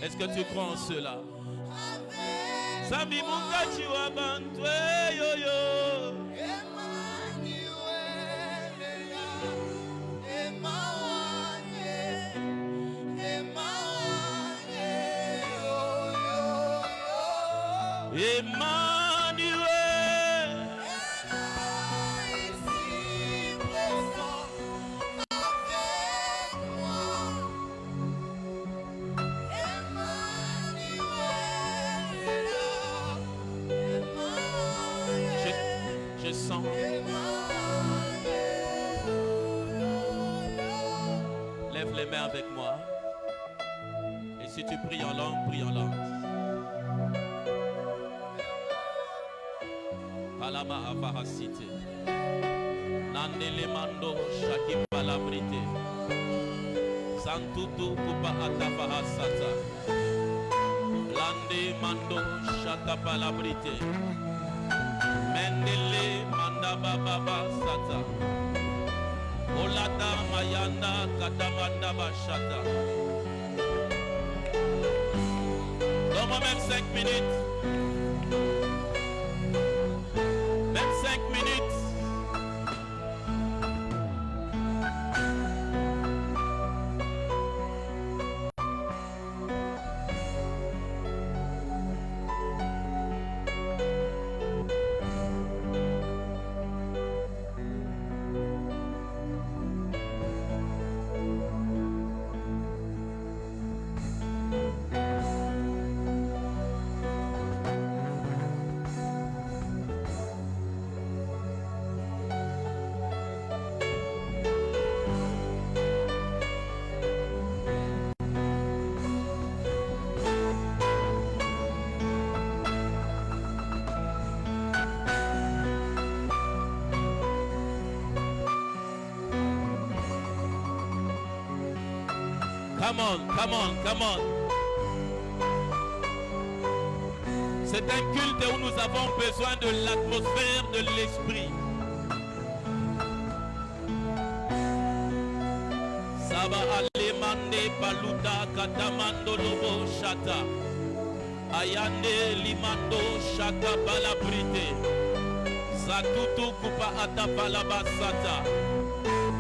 Est-ce que tu crois en cela? Sami mungachi wa bantwe yo yo. Emmanuel, ici présent avec moi. Emmanuel est là. Emmanuel. je sens. Lève les mains avec moi. Et si tu pries en langue, prie en langue. Palama avaracité. Nandele mando shaki palabrite. Santutu kupa atafaha sata. Lande mando shaka palabrite. Mendele manda baba sata. Olata mayanda katamanda bashata. Donne-moi même 5 minutes. 25 minutes. Come on. C'est un culte où nous avons besoin de l'atmosphère de l'esprit. Saba alemande baluta katamando lobo shata. Ayande limando shaka balabrite. Zatutu kupa atapalabasata.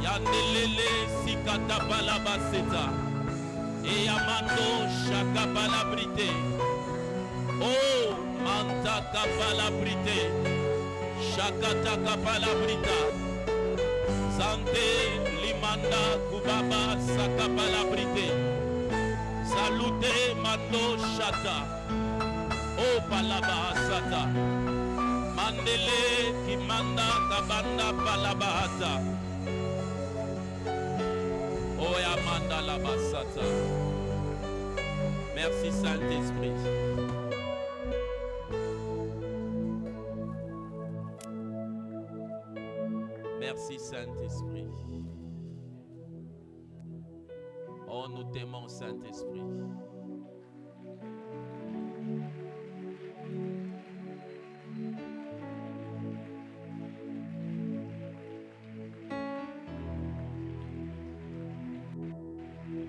Yandelele sikata balabaseta. Et amando shaka palabrite. Oh manta kapalabrite. Shaka taka palabrita. Sante limanda kubaba saka palabrite. Salute mando shata. Oh palaba sata. Mandele kimanda kabanda palabahata. Oh yamanda la basata. Merci Saint-Esprit. Merci Saint-Esprit. Oh, nous t'aimons Saint-Esprit.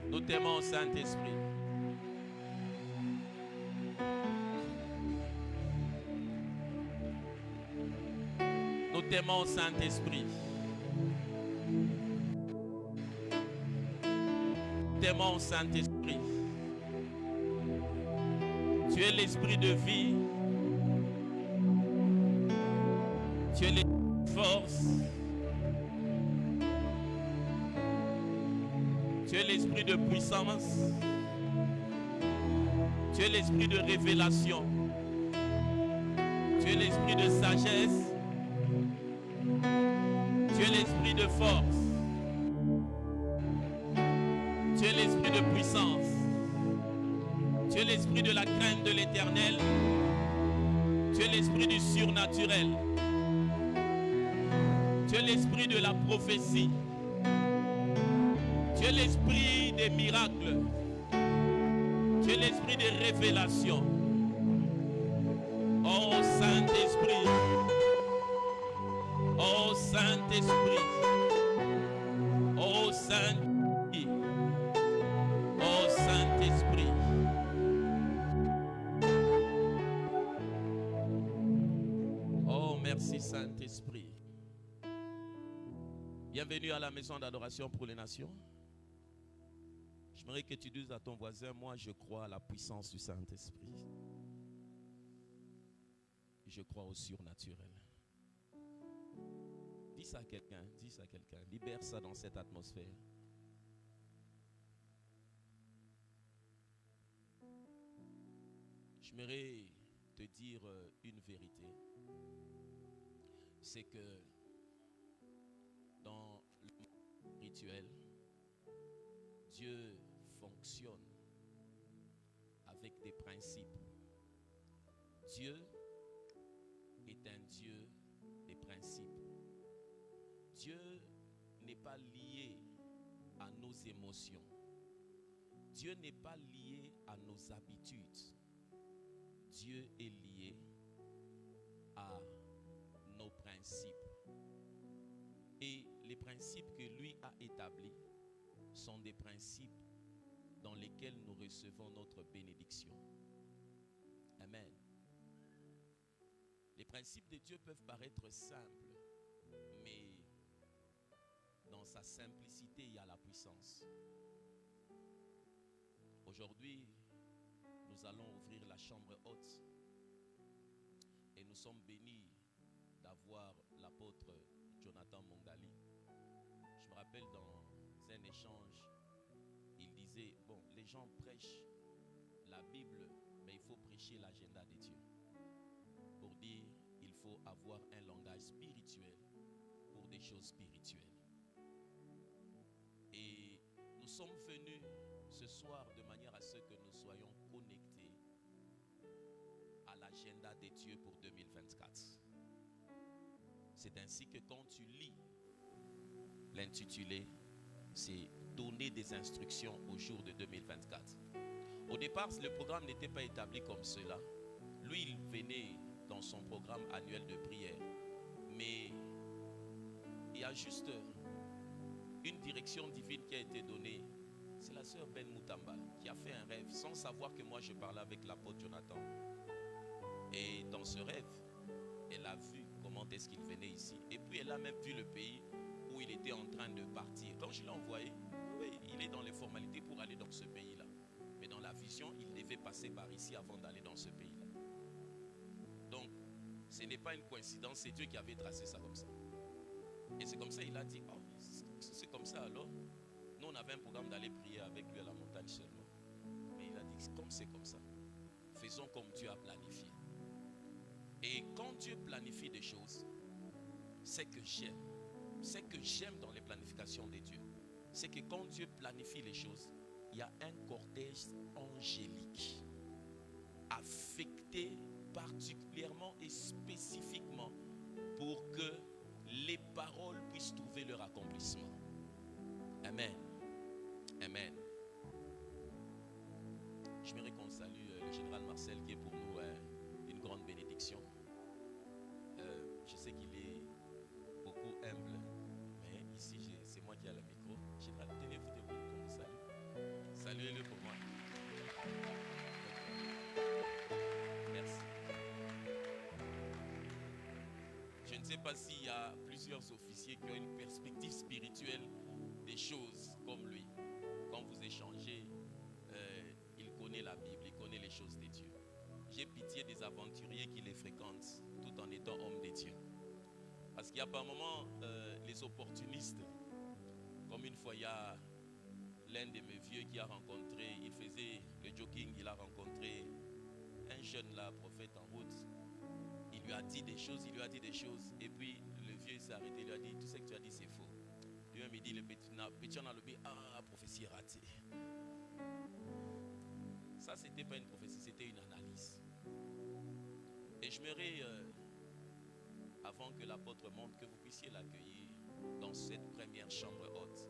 Nous t'aimons Saint-Esprit. Nous t'aimons Saint-Esprit. Nous t'aimons Saint-Esprit. Tu es l'esprit de vie. Tu es l'esprit de force. Tu es l'esprit de puissance. Tu es l'esprit de révélation. Tu es l'esprit de sagesse. Tu es l'esprit de force. Tu es l'esprit de puissance. Tu es l'esprit de la crainte de l'Éternel. Tu es l'esprit du surnaturel. Tu es l'esprit de la prophétie. Tu es l'esprit des miracles. Tu es l'esprit des révélations. Oh Saint-Esprit. Oh Saint-Esprit. Oh Saint-Esprit. Oh Saint-Esprit. Saint-Esprit. Bienvenue à la maison d'adoration pour les nations. J'aimerais que tu dises à ton voisin, moi je crois à la puissance du Saint-Esprit. Je crois au surnaturel. Dis ça à quelqu'un, libère ça dans cette atmosphère. J'aimerais te dire une vérité. C'est que dans le monde rituel, Dieu fonctionne avec des principes. Dieu est un Dieu des principes. Dieu n'est pas lié à nos émotions. Dieu n'est pas lié à nos habitudes. Dieu est lié à nos principes. Et les principes que lui a établis sont des principes dans lesquels nous recevons notre bénédiction. Amen. Les principes de Dieu peuvent paraître simples, mais dans sa simplicité, il y a la puissance. Aujourd'hui, nous allons ouvrir la chambre haute et nous sommes bénis d'avoir l'apôtre Jonathan Mongali. Je me rappelle dans un échange, il disait, bon, les gens prêchent la Bible, mais il faut prêcher l'agenda de Dieu. Pour dire, il faut avoir un langage spirituel pour des choses spirituelles. Et nous sommes venus ce soir de manière à ce que nous soyons connectés à l'agenda de Dieu pour 2024. C'est ainsi que quand tu lis l'intitulé, c'est donner des instructions au jour de 2024. Au départ, le programme n'était pas établi comme cela. Lui, il venait dans son programme annuel de prière. Mais il y a juste une direction divine qui a été donnée. C'est la sœur Ben Moutamba qui a fait un rêve sans savoir que moi je parlais avec l'apôtre Jonathan. Et dans ce rêve, elle a vu comment est-ce qu'il venait ici. Et puis elle a même vu le pays où il était en train de partir. Quand je l'ai envoyé, oui, il est dans les formalités pour aller dans ce pays-là. Mais dans la vision, il devait passer par ici avant d'aller dans ce pays-là. Donc, ce n'est pas une coïncidence, c'est Dieu qui avait tracé ça comme ça. Et c'est comme ça, il a dit, oh, c'est comme ça alors. Nous, on avait un programme d'aller prier avec lui à la montagne seulement. Mais il a dit, comme c'est comme ça, faisons comme Dieu a planifié. Et quand Dieu planifie des choses, c'est que j'aime. C'est que j'aime dans les planifications de Dieu. C'est que quand Dieu planifie les choses, il y a un cortège angélique affecté particulièrement et spécifiquement pour que les paroles puissent trouver leur accomplissement. Amen. Amen. J'aimerais qu'on salue le général Marcel qui est pour nous une grande bénédiction. Je sais qu'il est beaucoup humble, mais ici c'est moi qui ai le micro. Général, tenez-vous debout qu'on vous salue. Saluez-le pour moi. Merci. Je ne sais pas s'il y a plusieurs officiers qui ont une perspective spirituelle des choses comme lui. Quand vous échangez, il connaît la Bible, il connaît les choses de Dieu. J'ai pitié des aventuriers qui les fréquentent tout en étant hommes de Dieu. Parce qu'il y a par moments les opportunistes. Comme une fois, il y a l'un de mes vieux qui a rencontré, il faisait le jogging, il a rencontré un jeune là, prophète en route. Il lui a dit des choses, et puis le vieux s'est arrêté, il lui a dit, tout ce que tu as dit c'est faux. Lui-même il dit, le petit on a le dit, ah, prophétie est ratée. Ça, c'était pas une prophétie, c'était une analyse. Et j'aimerais, avant que l'apôtre monte, que vous puissiez l'accueillir dans cette première chambre haute.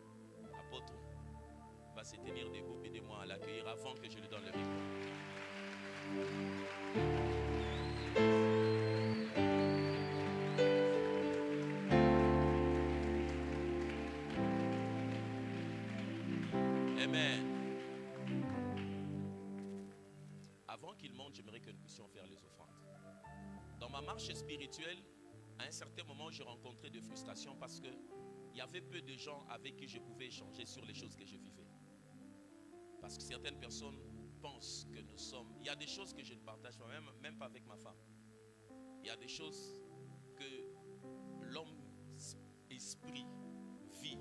L'apôtre va se tenir debout, aidez-moi à l'accueillir avant que je lui donne le micro. Amen. Avant qu'il monte, j'aimerais que nous puissions faire les offrandes. Dans ma marche spirituelle, À un certain moment, j'ai rencontré des frustrations parce que il y avait peu de gens avec qui je pouvais échanger sur les choses que je vivais. Parce que certaines personnes pensent que nous sommes... Il y a des choses que je ne partage pas, même pas avec ma femme. Il y a des choses que l'homme esprit vit.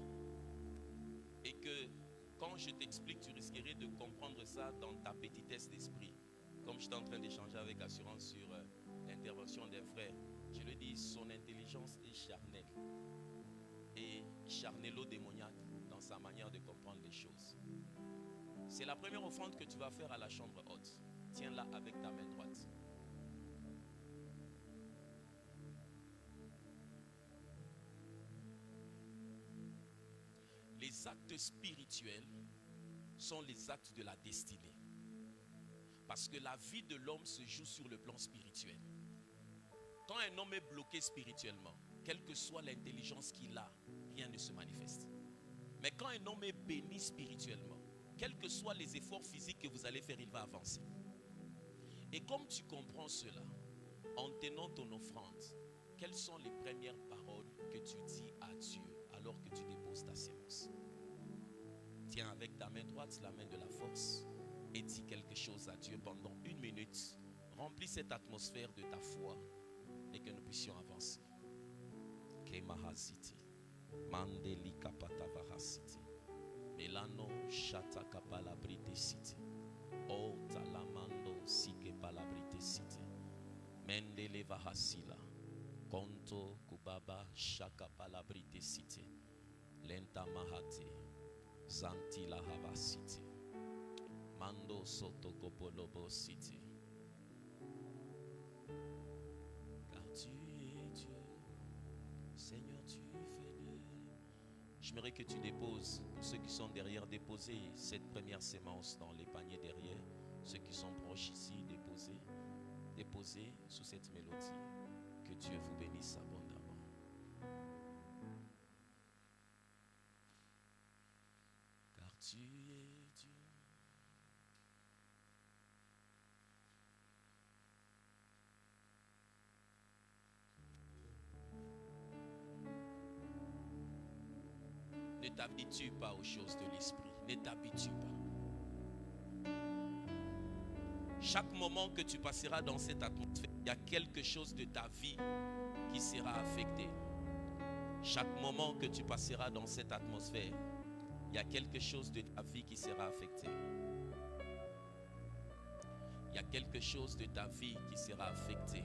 Et que quand je t'explique, tu risquerais de comprendre ça dans ta petitesse d'esprit. Comme j'étais en train d'échanger avec Assurance sur l'intervention d'un frère, je lui dis, son intelligence est charnelle. Et charnello-démoniaque dans sa manière de comprendre les choses. C'est la première offrande que tu vas faire à la chambre haute. Tiens-la avec ta main droite. Les actes spirituels sont les actes de la destinée. Parce que la vie de l'homme se joue sur le plan spirituel. Quand un homme est bloqué spirituellement, quelle que soit l'intelligence qu'il a, rien ne se manifeste. Mais quand un homme est béni spirituellement, quels que soient les efforts physiques que vous allez faire, il va avancer. Et comme tu comprends cela, en tenant ton offrande, quelles sont les premières paroles que tu dis à Dieu alors que tu déposes ta séance? Tiens avec ta main droite la main de la force et dis quelque chose à Dieu pendant 1 minute. Remplis cette atmosphère de ta foi et que nous puissions avancer. Kemahaziti, Mandeli Kapatavahasiti, Melano Shata Kapalabrite City, O Talamando Sike Palabrite City, Mendele Vahasila, Konto Kubaba Shaka Palabrite City, Lenta Mahati, Zantila Hava City, Mando Soto Kopolobo City. Car tu es Dieu, Seigneur, tu fais de... J'aimerais que tu déposes, pour ceux qui sont derrière, déposez cette première sémence dans les paniers derrière. Ceux qui sont proches ici, déposez sous cette mélodie. Que Dieu vous bénisse abondamment. Car tu es Dieu. Ne t'habitue pas aux choses de l'esprit. Ne t'habitue pas. Chaque moment que tu passeras dans cette atmosphère, il y a quelque chose de ta vie qui sera affecté. Chaque moment que tu passeras dans cette atmosphère, il y a quelque chose de ta vie qui sera affecté. Il y a quelque chose de ta vie qui sera affecté.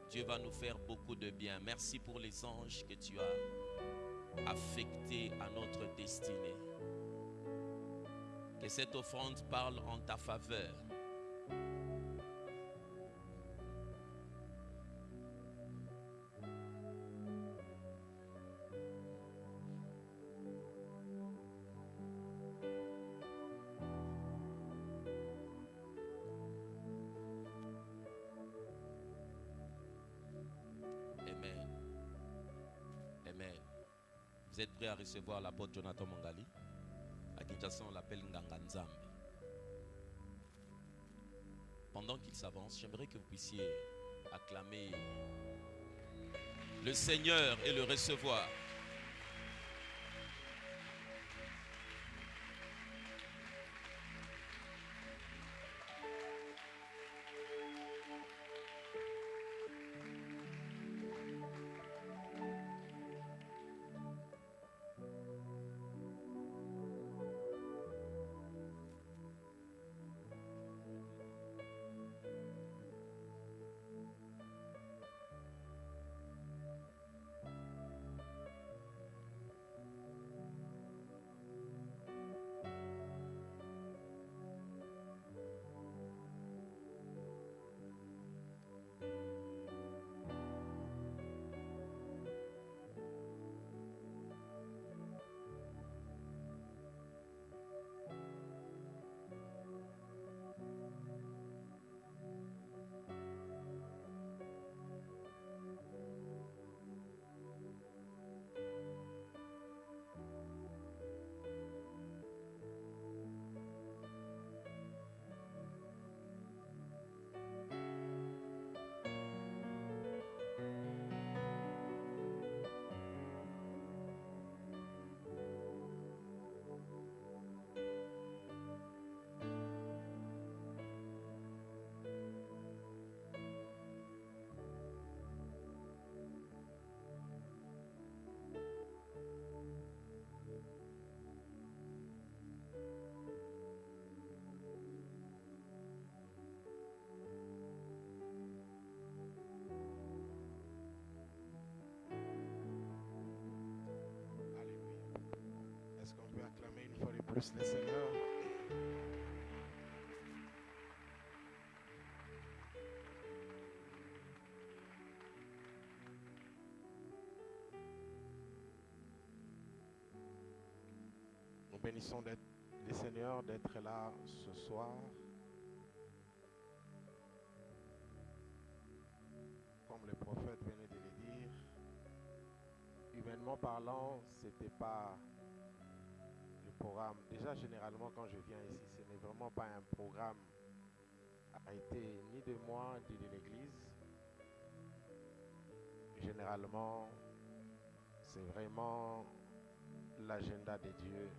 Dieu va nous faire beaucoup de bien. Merci pour les anges que tu as affectés à notre destinée. Que cette offrande parle en ta faveur. Amen. Amen. Vous êtes prêts à recevoir l'apôtre Jonathan Mongali? À Kinshasa, on l'appelle Nganga Nzambe. Pendant qu'il s'avance, j'aimerais que vous puissiez acclamer le Seigneur et le recevoir. plus le Seigneur. Nous bénissons les Seigneurs d'être là ce soir. Comme le prophète venait de le dire, humainement parlant, c'était pas le programme. Déjà, généralement, quand je viens ici, ce n'est vraiment pas un programme arrêté ni de moi, ni de l'Église. Généralement, c'est vraiment l'agenda de Dieu.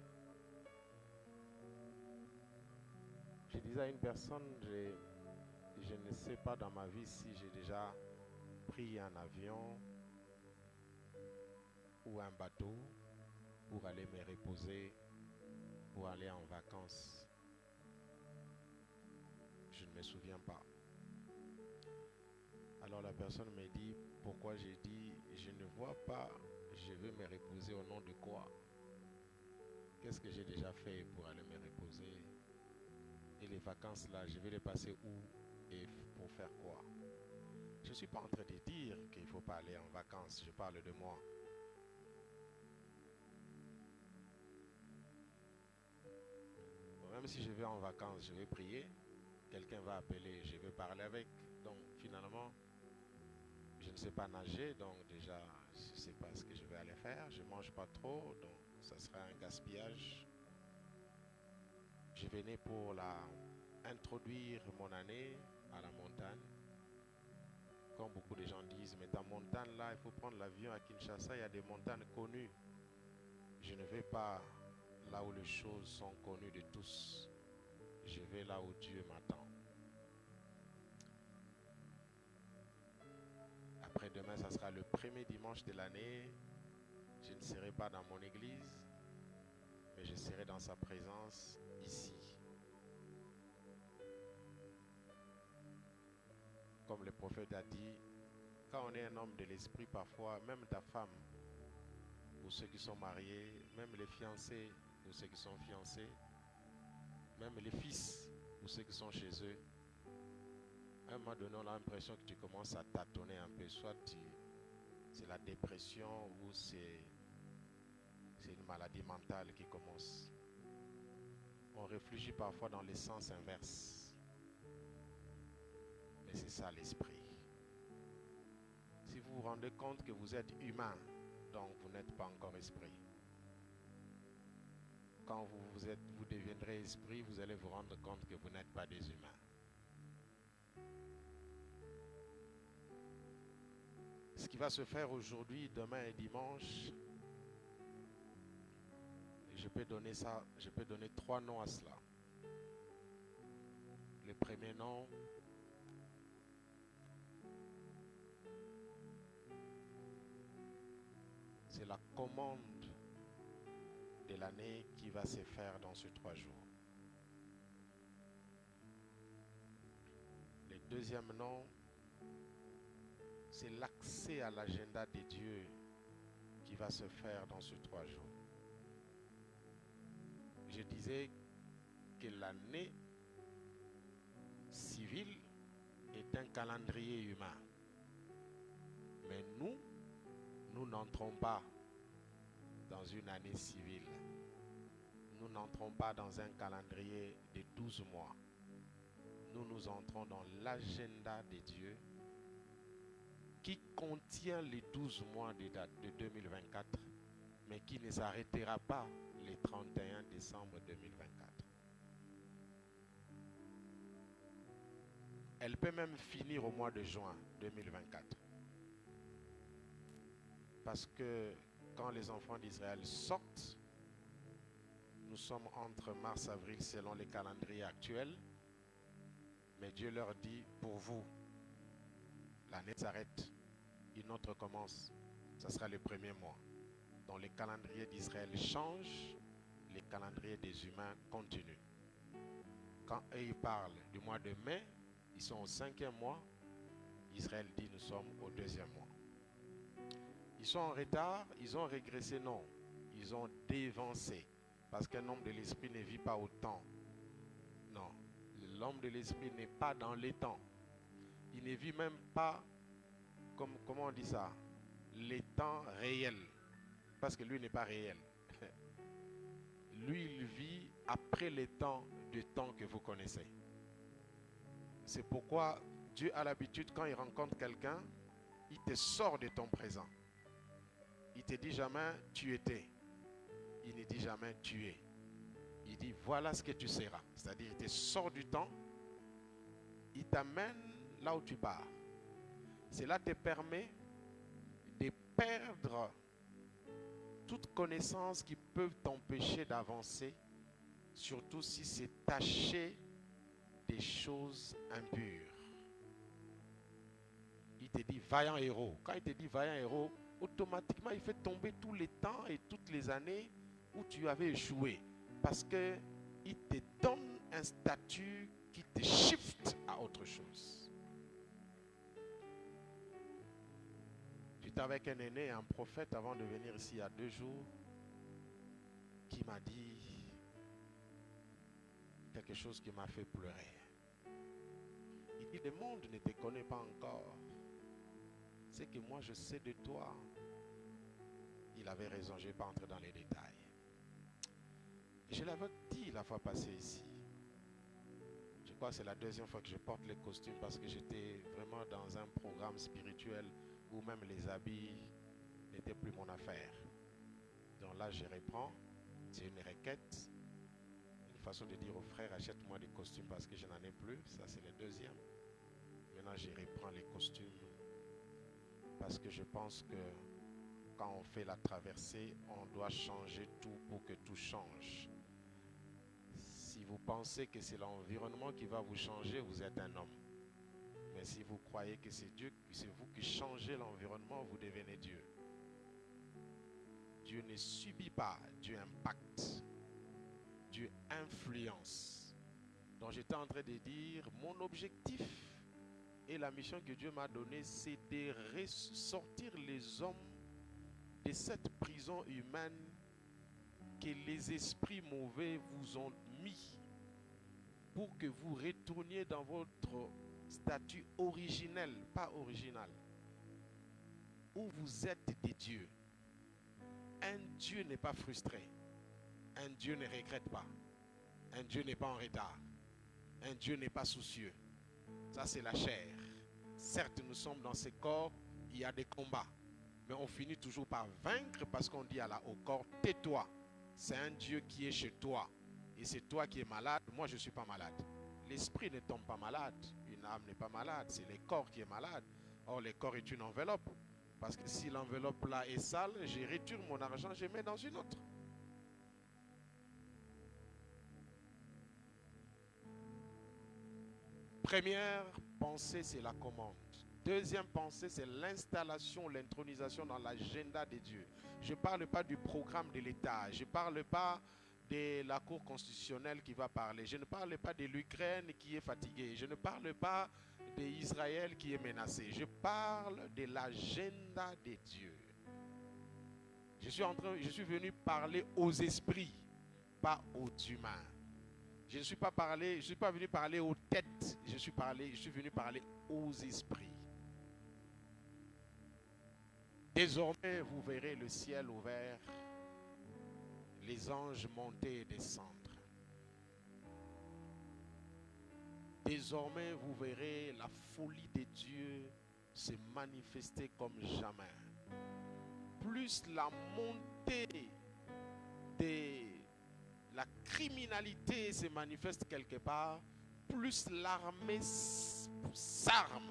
Je disais à une personne, je ne sais pas dans ma vie si j'ai déjà pris un avion ou un bateau pour aller me reposer, pour aller en vacances. Je ne me souviens pas. Alors la personne me dit, pourquoi j'ai dit, je ne vois pas, je veux me reposer au nom de quoi? Qu'est-ce que j'ai déjà fait pour aller me reposer? Et les vacances là, je vais les passer où et pour faire quoi? Je ne suis pas en train de dire qu'il ne faut pas aller en vacances, je parle de moi. Bon, même si je vais en vacances, je vais prier, quelqu'un va appeler, je vais parler avec. Donc finalement, je ne sais pas nager, donc déjà, je ne sais pas ce que je vais aller faire. Je ne mange pas trop, donc ça sera un gaspillage. Je venais pour introduire mon année à la montagne. Comme beaucoup de gens disent, mais ta montagne là, il faut prendre l'avion à Kinshasa, il y a des montagnes connues. Je ne vais pas là où les choses sont connues de tous. Je vais là où Dieu m'attend. Après-demain, ça sera le premier dimanche de l'année. Je ne serai pas dans mon église, mais je serai dans sa présence ici. Comme le prophète a dit, quand on est un homme de l'esprit, parfois, même ta femme, pour ceux qui sont mariés, même les fiancés, pour ceux qui sont fiancés, même les fils, pour ceux qui sont chez eux, à un moment donné, on a l'impression que tu commences à tâtonner un peu. Soit c'est la dépression ou c'est une maladie mentale qui commence. On réfléchit parfois dans les sens inverses. Mais c'est ça l'esprit. Si vous vous rendez compte que vous êtes humain, donc vous n'êtes pas encore esprit. Quand vous deviendrez esprit, vous allez vous rendre compte que vous n'êtes pas des humains. Ce qui va se faire aujourd'hui, demain et dimanche, je peux donner 3 noms à cela. Le premier nom, c'est la commande de l'année qui va se faire dans ces 3 jours. Le deuxième nom, c'est l'accès à l'agenda de Dieu qui va se faire dans ces 3 jours. Je disais que l'année civile est un calendrier humain. Mais nous n'entrons pas dans une année civile. Nous n'entrons pas dans un calendrier de 12 mois. Nous entrons dans l'agenda de Dieu qui contient les 12 mois de date de 2024, mais qui ne s'arrêtera pas le 31 décembre 2024. Elle peut même finir au mois de juin 2024. Parce que quand les enfants d'Israël sortent, nous sommes entre mars et avril selon les calendriers actuels, mais Dieu leur dit, pour vous, l'année s'arrête, une autre commence, ça sera le premier mois. Donc les calendriers d'Israël changent, les calendriers des humains continuent. Quand eux ils parlent du mois de mai, ils sont au 5e mois, Israël dit nous sommes au 2e mois. Ils sont en retard, ils ont régressé, non, ils ont dévancé. Parce qu'un homme de l'esprit ne vit pas au temps. Non. L'homme de l'esprit n'est pas dans les temps. Il ne vit même pas, comment on dit ça, les temps réels. Parce que lui n'est pas réel. Lui, il vit après les temps du temps que vous connaissez. C'est pourquoi Dieu a l'habitude, quand il rencontre quelqu'un, il te sort de ton présent. Il te dit jamais tu étais. Il ne dit jamais tu es. Il dit voilà ce que tu seras. C'est-à-dire il te sort du temps. Il t'amène là où tu pars. Cela te permet de perdre toute connaissance qui peut t'empêcher d'avancer, surtout si c'est taché des choses impures. Il te dit vaillant héros. Quand il te dit vaillant héros, automatiquement il fait tomber tous les temps et toutes les années où tu avais échoué. Parce qu'il te donne un statut qui te shift à autre chose. J'étais avec un aîné, un prophète, avant de venir ici il y a 2 jours, qui m'a dit quelque chose qui m'a fait pleurer. Il dit, le monde ne te connaît pas encore. C'est que moi je sais de toi. Il avait raison, je ne vais pas entrer dans les détails. Je l'avais dit la fois passée ici. Je crois que c'est la 2e fois que je porte les costumes parce que j'étais vraiment dans un programme spirituel où même les habits n'étaient plus mon affaire. Donc là, je reprends. C'est une requête. Une façon de dire aux frères, achète-moi des costumes parce que je n'en ai plus. Ça, c'est le 2e. Maintenant, je reprends les costumes parce que je pense que quand on fait la traversée, on doit changer tout pour que tout change. Si vous pensez que c'est l'environnement qui va vous changer, vous êtes un homme. Mais si vous croyez que c'est Dieu, c'est vous qui changez l'environnement, vous devenez Dieu. Dieu ne subit pas, Dieu impacte. Dieu influence. Donc j'étais en train de dire, mon objectif et la mission que Dieu m'a donnée, c'est de ressortir les hommes de cette prison humaine que les esprits mauvais vous ont mis pour que vous retourniez dans votre statut originel, pas original, où vous êtes des dieux. Un Dieu n'est pas frustré. Un Dieu ne regrette pas. Un Dieu n'est pas en retard. Un Dieu n'est pas soucieux. Ça, c'est la chair. Certes, nous sommes dans ces corps, il y a des combats. Mais on finit toujours par vaincre parce qu'on dit au corps, tais-toi. C'est un Dieu qui est chez toi. Et c'est toi qui es malade. Moi, je ne suis pas malade. L'esprit ne tombe pas malade. Une âme n'est pas malade. C'est le corps qui est malade. Or, le corps est une enveloppe. Parce que si l'enveloppe là est sale, je retire mon argent, je mets dans une autre. Première pensée, c'est la commande. Deuxième pensée, c'est l'installation, l'intronisation dans l'agenda de Dieu. Je ne parle pas du programme de l'État. Je ne parle pas de la Cour constitutionnelle qui va parler. Je ne parle pas de l'Ukraine qui est fatiguée. Je ne parle pas d'Israël qui est menacé. Je parle de l'agenda de Dieu. Je suis venu parler aux esprits, pas aux humains. Je ne suis pas venu parler aux têtes. Je suis venu parler aux esprits. Désormais, vous verrez le ciel ouvert, les anges monter et descendre. Désormais, vous verrez la folie de Dieu se manifester comme jamais. Plus la montée de la criminalité se manifeste quelque part, plus l'armée s'arme.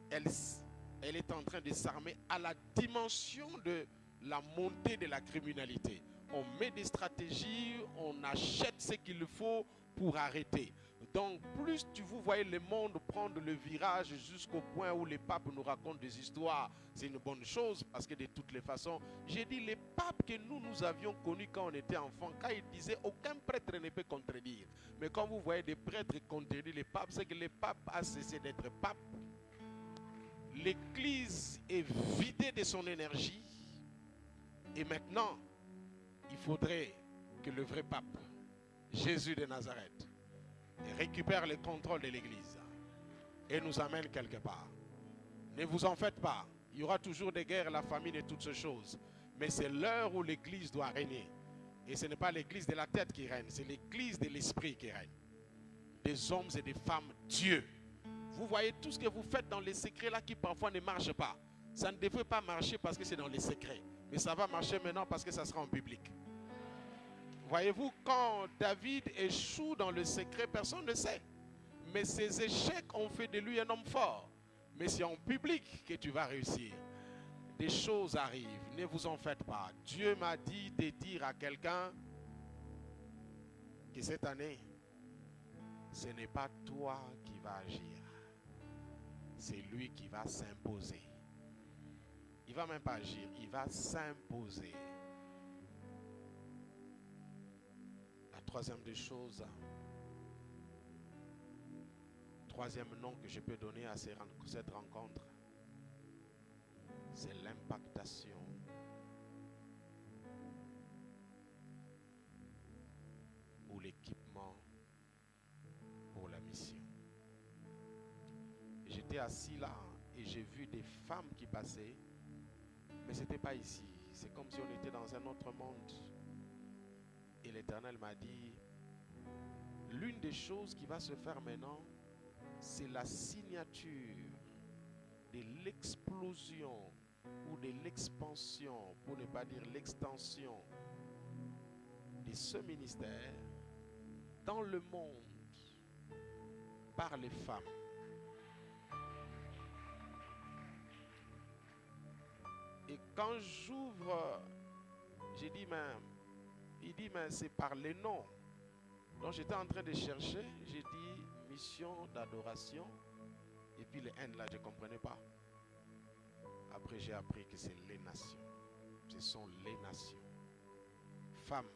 Elle est en train de s'armer à la dimension de la montée de la criminalité. On met des stratégies, on achète ce qu'il faut pour arrêter. Donc, plus vous voyez le monde prendre le virage jusqu'au point où les papes nous racontent des histoires, c'est une bonne chose parce que de toutes les façons, j'ai dit les papes que nous avions connus quand on était enfants, quand ils disaient aucun prêtre ne peut contredire. Mais quand vous voyez des prêtres contredire les papes, c'est que le pape a cessé d'être pape. L'Église est vidée de son énergie et maintenant, il faudrait que le vrai pape, Jésus de Nazareth, récupère le contrôle de l'église et nous amène quelque part. Ne vous en faites pas. Il y aura toujours des guerres, la famine et toutes ces choses. Mais c'est l'heure où l'église doit régner. Et ce n'est pas l'église de la tête qui règne, c'est l'église de l'esprit qui règne. Des hommes et des femmes Dieu. Vous voyez tout ce que vous faites dans les secrets là qui parfois ne marchent pas. Ça ne devrait pas marcher parce que c'est dans les secrets. Mais ça va marcher maintenant parce que ça sera en public. Voyez-vous, quand David échoue dans le secret, personne ne sait. Mais ses échecs ont fait de lui un homme fort. Mais c'est en public que tu vas réussir. Des choses arrivent, ne vous en faites pas. Dieu m'a dit de dire à quelqu'un que cette année, ce n'est pas toi qui vas agir. C'est lui qui va s'imposer. Il ne va même pas agir, il va s'imposer. La troisième des choses, troisième nom que je peux donner à cette rencontre, c'est l'impactation. Ou l'équipement pour la mission. J'étais assis là et j'ai vu des femmes qui passaient, mais ce n'était pas ici. C'est comme si on était dans un autre monde. Et l'Éternel m'a dit, l'une des choses qui va se faire maintenant, c'est la signature de l'explosion ou de l'expansion, pour ne pas dire l'extension de ce ministère dans le monde par les femmes. Et quand j'ouvre, j'ai dit, il dit, mais c'est par les noms. Donc j'étais en train de chercher, j'ai dit mission d'adoration, et puis les N là, je ne comprenais pas. Après j'ai appris que c'est les nations. Ce sont les nations. Femmes,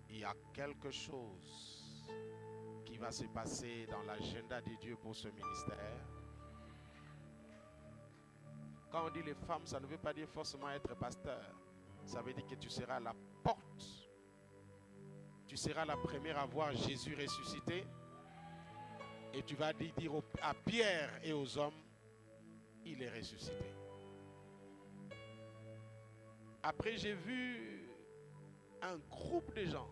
il y a quelque chose qui va se passer dans l'agenda de Dieu pour ce ministère. Quand on dit les femmes, ça ne veut pas dire forcément être pasteur. Ça veut dire que tu seras la porte. Tu seras la première à voir Jésus ressuscité. Et tu vas dire à Pierre et aux hommes, il est ressuscité. Après, j'ai vu un groupe de gens.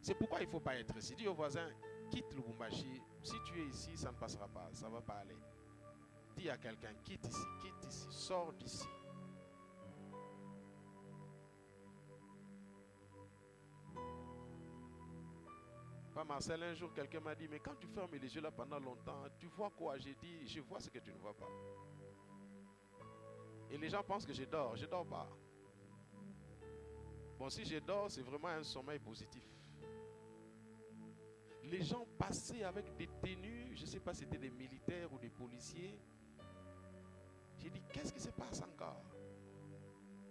C'est pourquoi il ne faut pas être ici. Dis au voisin, quitte Lubumbashi. Si tu es ici, ça ne passera pas. Ça ne va pas aller. Dis à quelqu'un, quitte ici, sors d'ici. Pas Marcel, un jour quelqu'un m'a dit, mais quand tu fermes les yeux là pendant longtemps, tu vois quoi? J'ai dit, je vois ce que tu ne vois pas. Et les gens pensent que je dors. Je ne dors pas. Bon, si je dors, c'est vraiment un sommeil positif. Les gens passaient avec des tenues, je ne sais pas si c'était des militaires ou des policiers. J'ai dit, qu'est-ce qui se passe encore?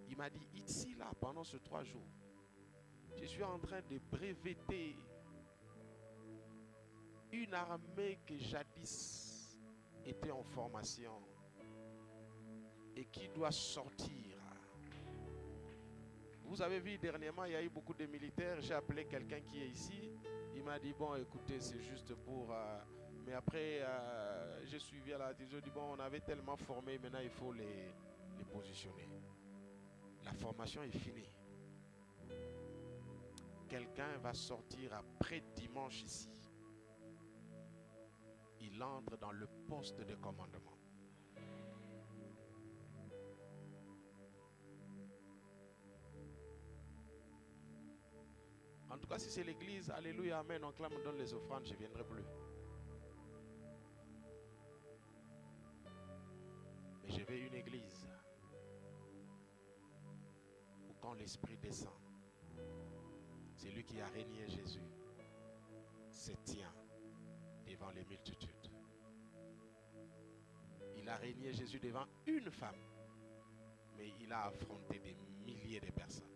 Il m'a dit, ici, là, pendant ces 3 jours, je suis en train de breveter une armée que jadis était en formation et qui doit sortir. Vous avez vu dernièrement, il y a eu beaucoup de militaires. J'ai appelé quelqu'un qui est ici. Il m'a dit, bon, écoutez, c'est juste pour... mais après, j'ai suivi à la télévision. J'ai dit, bon, on avait tellement formé, maintenant il faut les positionner. La formation est finie. Quelqu'un va sortir après dimanche ici. Il entre dans le poste de commandement. En tout cas, si c'est l'église, alléluia, amen, on clame, on donne les offrandes, je ne viendrai plus. Mais je veux une église où quand l'Esprit descend, c'est lui qui a régné Jésus, se tient devant les multitudes. Il a régné Jésus devant une femme, mais il a affronté des milliers de personnes.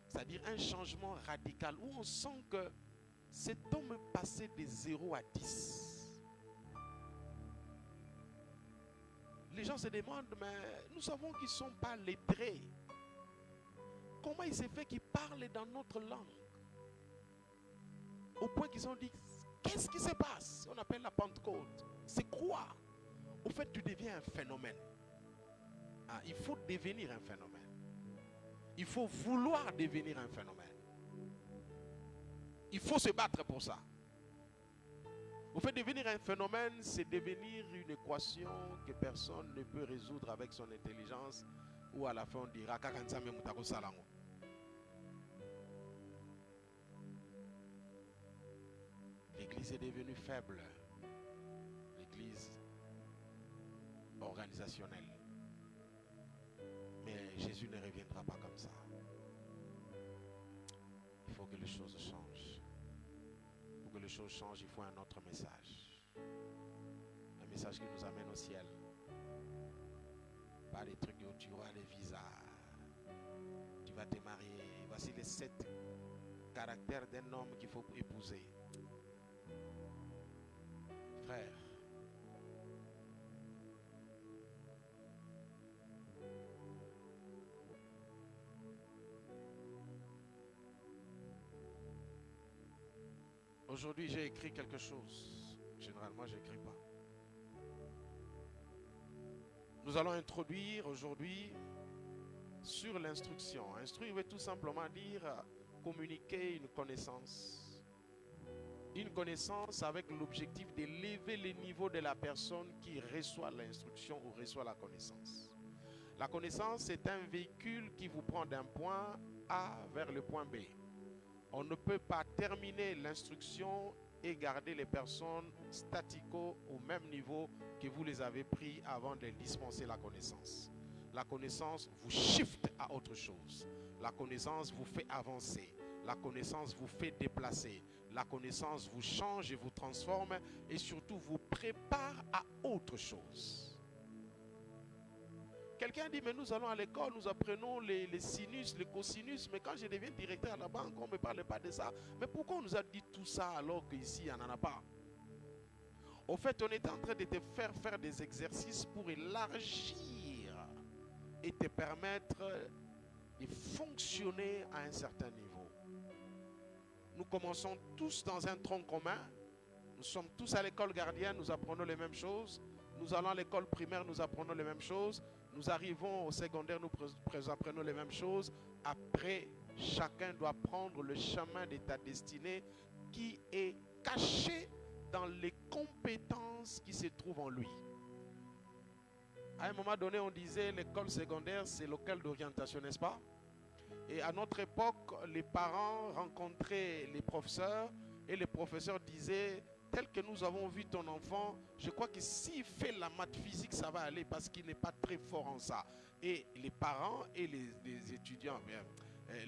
C'est-à-dire un changement radical où on sent que cet homme est passé de 0 à 10. Les gens se demandent, mais nous savons qu'ils ne sont pas lettrés. comment il s'est fait qu'ils parlent dans notre langue. Au point qu'ils ont dit, qu'est-ce qui se passe? On appelle la Pentecôte. C'est quoi? Au fait, tu deviens un phénomène. Ah, il faut devenir un phénomène. Il faut vouloir devenir un phénomène. Il faut se battre pour ça. Au fait, devenir un phénomène, c'est devenir une équation que personne ne peut résoudre avec son intelligence, ou à la fin on dira Kakanzame Mutako Salango. L'église est devenue faible. L'église organisationnelle. Mais Jésus ne reviendra pas comme ça. Il faut que les choses changent. Pour que les choses changent, il faut un autre message. Un message qui nous amène au ciel. Pas des trucs où tu auras des visas. Tu vas te marier. Voici les 7 caractères d'un homme qu'il faut épouser. Frère, aujourd'hui j'ai écrit quelque chose. Généralement je n'écris pas. Nous allons introduire aujourd'hui sur l'instruction. Instruire veut tout simplement dire communiquer une connaissance. Une connaissance avec l'objectif d'élever le niveau de la personne qui reçoit l'instruction ou reçoit la connaissance. La connaissance est un véhicule qui vous prend d'un point A vers le point B. On ne peut pas terminer l'instruction et garder les personnes statico au même niveau que vous les avez pris avant de dispenser la connaissance. La connaissance vous shift à autre chose. La connaissance vous fait avancer. La connaissance vous fait déplacer. La connaissance vous change et vous transforme et surtout vous prépare à autre chose. Quelqu'un dit, mais nous allons à l'école, nous apprenons les sinus, les cosinus, mais quand je deviens directeur à la banque, on ne me parle pas de ça. Mais pourquoi on nous a dit tout ça alors qu'ici, il n'y en a pas? Au fait, on est en train de te faire des exercices pour élargir et te permettre de fonctionner à un certain niveau. Nous commençons tous dans un tronc commun. Nous sommes tous à l'école gardienne, nous apprenons les mêmes choses. Nous allons à l'école primaire, nous apprenons les mêmes choses. Nous arrivons au secondaire, nous apprenons les mêmes choses. Après, chacun doit prendre le chemin de ta destinée qui est caché dans les compétences qui se trouvent en lui. À un moment donné, on disait l'école secondaire, c'est l'école d'orientation, n'est-ce pas? Et à notre époque, les parents rencontraient les professeurs et les professeurs disaient, tel que nous avons vu ton enfant, je crois que s'il fait la maths physique, ça va aller parce qu'il n'est pas très fort en ça. Et les parents et les étudiants,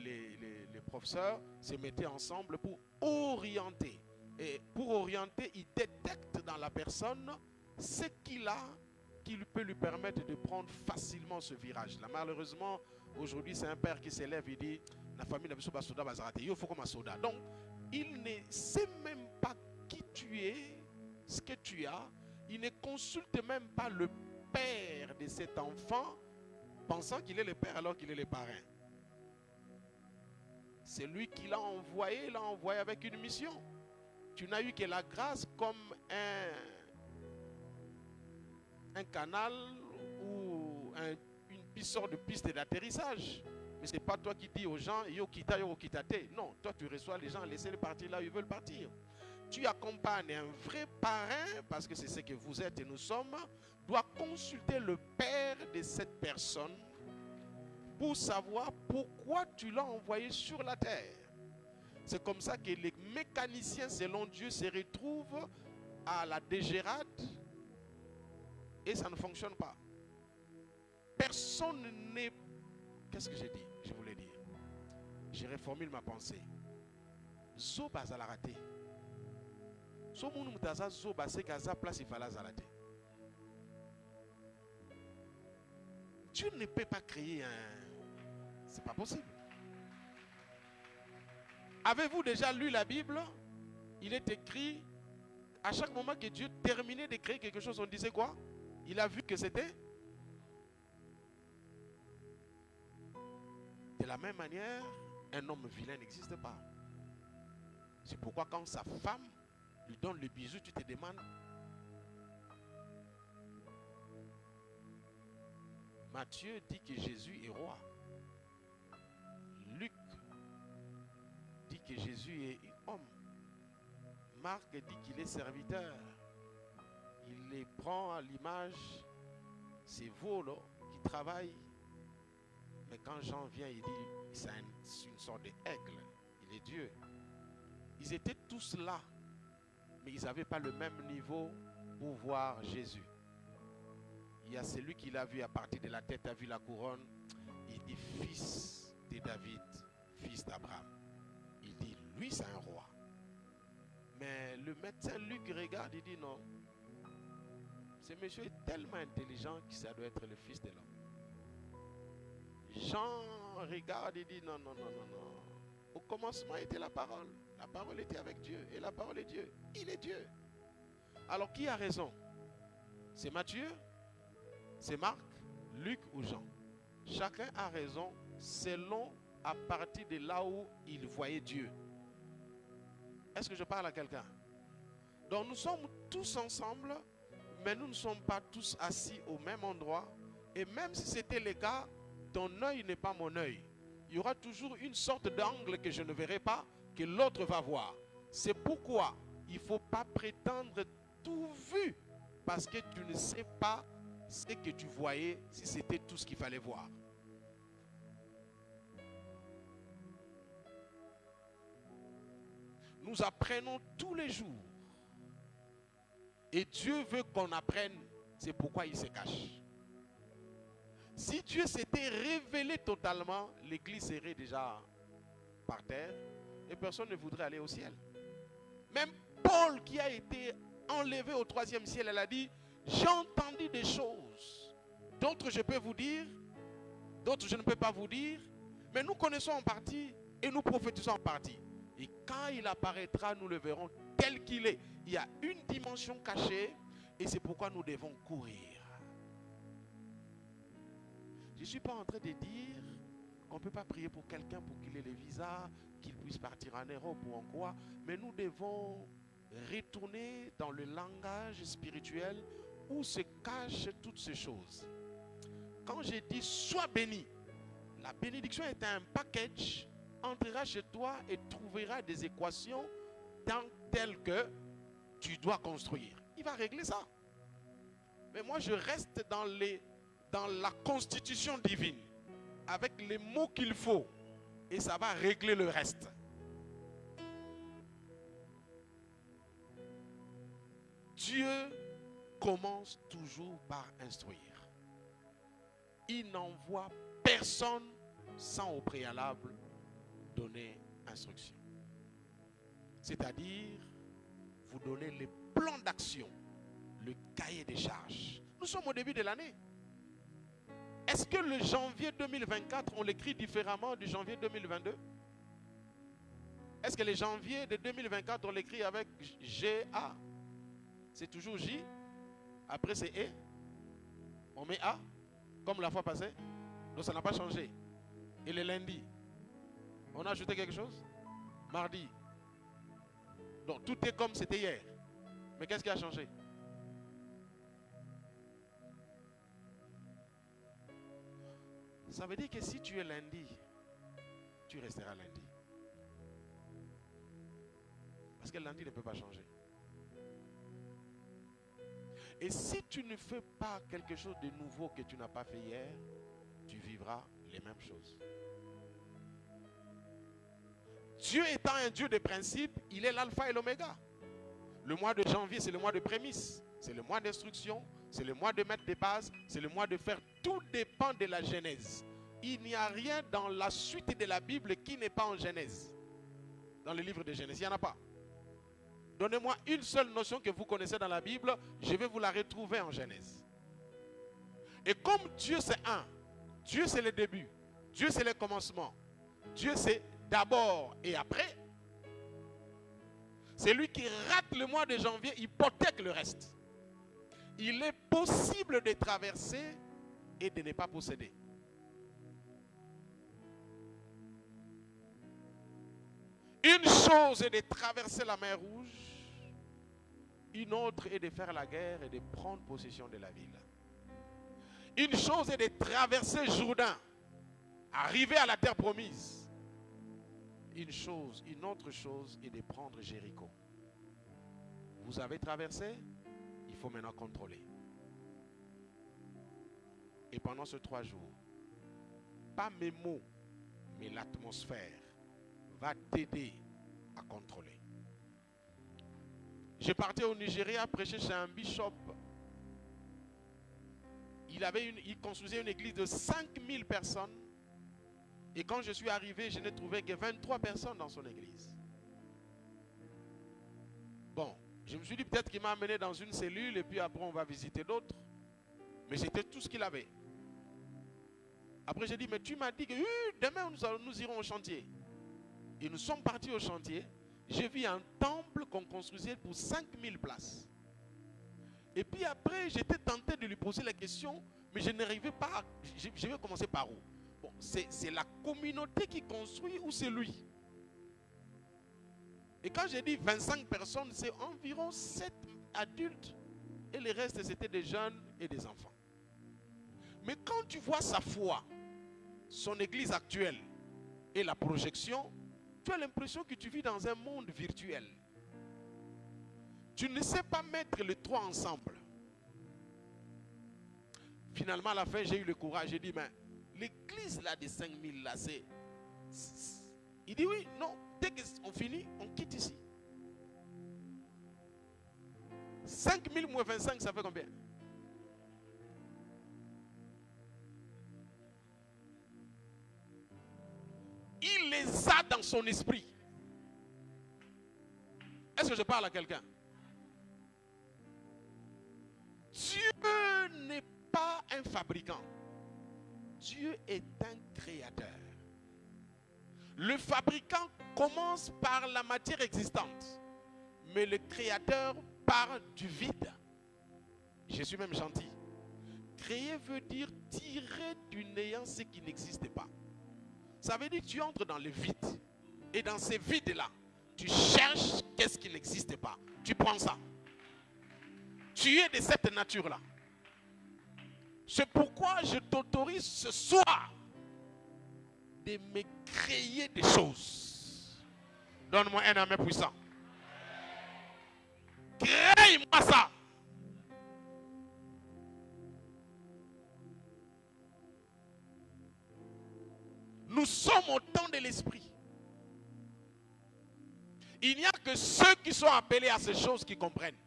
les professeurs se mettaient ensemble pour orienter. Et pour orienter, ils détectent dans la personne ce qu'il a qui peut lui permettre de prendre facilement ce virage-là. Malheureusement, aujourd'hui, c'est un père qui s'élève et dit, la famille n'a pas soda, il faut comme un soda. Donc, il ne sait même pas qui tu es, ce que tu as. Il ne consulte même pas le père de cet enfant, pensant qu'il est le père alors qu'il est le parrain. C'est lui qui l'a envoyé avec une mission. Tu n'as eu que la grâce comme un canal ou une sorte de piste d'atterrissage. Mais ce n'est pas toi qui dis aux gens, yo kita, yo kitate. Non, toi tu reçois les gens, laissez-les partir là où ils veulent partir. Tu accompagnes un vrai parrain, parce que c'est ce que vous êtes et nous sommes, doit consulter le père de cette personne pour savoir pourquoi tu l'as envoyé sur la terre. C'est comme ça que les mécaniciens, selon Dieu, se retrouvent à la dégérade et ça ne fonctionne pas. Personne n'est... Qu'est-ce que j'ai dit? Je voulais dire. Je reformule ma pensée. Zoba za la raté. So moun mutaza zoba c'est qu'à place il fallait zalaté. Dieu ne peut pas créer un... C'est pas possible. Avez-vous déjà lu la Bible? Il est écrit, à chaque moment que Dieu terminait de créer quelque chose, on disait quoi? Il a vu que c'était de la même manière, un homme vilain n'existe pas. C'est pourquoi quand sa femme lui donne le bisou, tu te demandes, Matthieu dit que Jésus est roi. Luc dit que Jésus est homme. Marc dit qu'il est serviteur. Il les prend à l'image, c'est vous là, qui travaillent. Mais quand Jean vient, il dit, c'est une sorte d'aigle. Il est Dieu. Ils étaient tous là, mais ils n'avaient pas le même niveau pour voir Jésus. Il y a celui qui l'a vu à partir de la tête, a vu la couronne. Il dit, fils de David, fils d'Abraham. Il dit, lui c'est un roi. Mais le médecin Luc regarde, il dit, non. Ce monsieur est tellement intelligent que ça doit être le fils de l'homme. Jean regarde et dit, non, non, non, non, non. Au commencement était la parole. La parole était avec Dieu. Et la parole est Dieu. Il est Dieu. Alors qui a raison? C'est Matthieu? C'est Marc? Luc ou Jean? Chacun a raison selon à partir de là où il voyait Dieu. Est-ce que je parle à quelqu'un? Donc nous sommes tous ensemble, mais nous ne sommes pas tous assis au même endroit. Et même si c'était le cas, ton œil n'est pas mon œil. Il y aura toujours une sorte d'angle que je ne verrai pas, que l'autre va voir. C'est pourquoi il ne faut pas prétendre tout vu, parce que tu ne sais pas ce que tu voyais, si c'était tout ce qu'il fallait voir. Nous apprenons tous les jours. Et Dieu veut qu'on apprenne, c'est pourquoi il se cache. Si Dieu s'était révélé totalement, l'église serait déjà par terre et personne ne voudrait aller au ciel. Même Paul qui a été enlevé au 3e ciel, elle a dit, j'ai entendu des choses. D'autres je peux vous dire, d'autres je ne peux pas vous dire, mais nous connaissons en partie et nous prophétisons en partie. Et quand il apparaîtra, nous le verrons tel qu'il est. Il y a une dimension cachée et c'est pourquoi nous devons courir. Je ne suis pas en train de dire qu'on ne peut pas prier pour quelqu'un pour qu'il ait le visa, qu'il puisse partir en Europe ou en quoi, mais nous devons retourner dans le langage spirituel où se cachent toutes ces choses. Quand je dis sois béni, la bénédiction est un package, entrera chez toi et trouvera des équations telles que tu dois construire. Il va régler ça. Mais moi je reste dans la constitution divine, avec les mots qu'il faut, et ça va régler le reste. Dieu commence toujours par instruire. Il n'envoie personne sans au préalable donner instruction. C'est-à-dire, vous donnez les plans d'action, le cahier des charges. Nous sommes au début de l'année. Est-ce que le janvier 2024, on l'écrit différemment du janvier 2022? Est-ce que le janvier de 2024, on l'écrit avec G-A? C'est toujours J, après c'est E, on met A, comme la fois passée. Donc ça n'a pas changé. Et le lundi, on a ajouté quelque chose? Mardi. Donc tout est comme c'était hier. Mais qu'est-ce qui a changé? Ça veut dire que si tu es lundi, tu resteras lundi. Parce que lundi ne peut pas changer. Et si tu ne fais pas quelque chose de nouveau que tu n'as pas fait hier, tu vivras les mêmes choses. Dieu étant un Dieu de principe, il est l'alpha et l'oméga. Le mois de janvier, c'est le mois de prémisse. C'est le mois d'instruction. C'est le mois de mettre des bases. C'est le mois de faire. Tout dépend de la Genèse. Il n'y a rien dans la suite de la Bible qui n'est pas en Genèse. Dans le livre de Genèse, il n'y en a pas. Donnez-moi une seule notion que vous connaissez dans la Bible, je vais vous la retrouver en Genèse. Et comme Dieu c'est un, Dieu c'est le début, Dieu c'est le commencement, Dieu c'est d'abord et après, c'est lui qui rate le mois de janvier, hypothèque le reste. Il est possible de traverser et de ne pas posséder. Une chose est de traverser la mer Rouge, une autre est de faire la guerre et de prendre possession de la ville. Une chose est de traverser Jourdain, arriver à la terre promise. Une autre chose est de prendre Jéricho. Vous avez traversé, il faut maintenant contrôler. Et pendant ces 3 jours, pas mes mots, mais l'atmosphère va t'aider à contrôler. Je partais au Nigeria prêcher chez un bishop. Il construisait une église de 5000 personnes. Et quand je suis arrivé, je n'ai trouvé que 23 personnes dans son église. Bon, je me suis dit peut-être qu'il m'a amené dans une cellule et puis après on va visiter d'autres. Mais c'était tout ce qu'il avait. Après j'ai dit, mais tu m'as dit que demain nous irons au chantier. Et nous sommes partis au chantier. J'ai vu un temple qu'on construisait pour 5000 places. Et puis après, j'étais tenté de lui poser la question, mais je n'arrivais pas. Je vais commencer par où? Bon, c'est la communauté qui construit ou c'est lui? Et quand j'ai dit 25 personnes, c'est environ 7 adultes et le reste, c'était des jeunes et des enfants. Mais quand tu vois sa foi, son église actuelle et la projection, tu as l'impression que tu vis dans un monde virtuel. Tu ne sais pas mettre les 3 ensemble. Finalement, à la fin, j'ai eu le courage. J'ai dit, mais l'église là des 5000 là, c'est... Il dit oui, non, dès qu'on finit, on quitte ici. 5000 moins 25, ça fait combien? Il les a dans son esprit. Est-ce que je parle à quelqu'un? Dieu n'est pas un fabricant. Dieu est un créateur. Le fabricant commence par la matière existante, mais le créateur part du vide. Je suis même gentil. Créer veut dire tirer du néant ce qui n'existe pas. Ça veut dire que tu entres dans le vide. Et dans ces vides-là, tu cherches qu'est-ce qui n'existe pas. Tu prends ça. Tu es de cette nature-là. C'est pourquoi je t'autorise ce soir de me créer des choses. Donne-moi un amen puissant. Crée-moi ça. Nous sommes au temps de l'esprit. Il n'y a que ceux qui sont appelés à ces choses qui comprennent.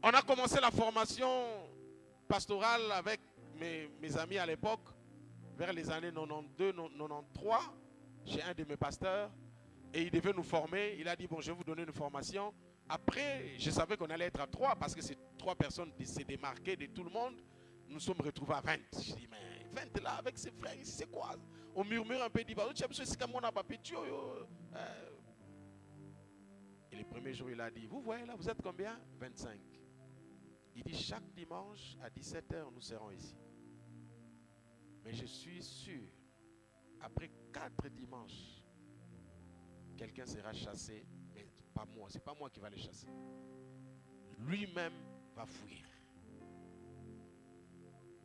On a commencé la formation pastorale avec mes amis à l'époque, vers les années 92-93, chez un de mes pasteurs. Et il devait nous former. Il a dit, bon, je vais vous donner une formation. Après, je savais qu'on allait être à 3 parce que ces 3 personnes s'est démarquées de tout le monde. Nous sommes retrouvés à 20. Je dis, mais 20 là, avec ses frères, c'est quoi? On murmure un peu, il dit, et le premier jour, il a dit, vous voyez là, vous êtes combien? 25. Il dit, chaque dimanche à 17h, nous serons ici. Mais je suis sûr, après 4 dimanches, quelqu'un sera chassé, mais pas moi, c'est pas moi qui va le chasser. Lui-même va fuir.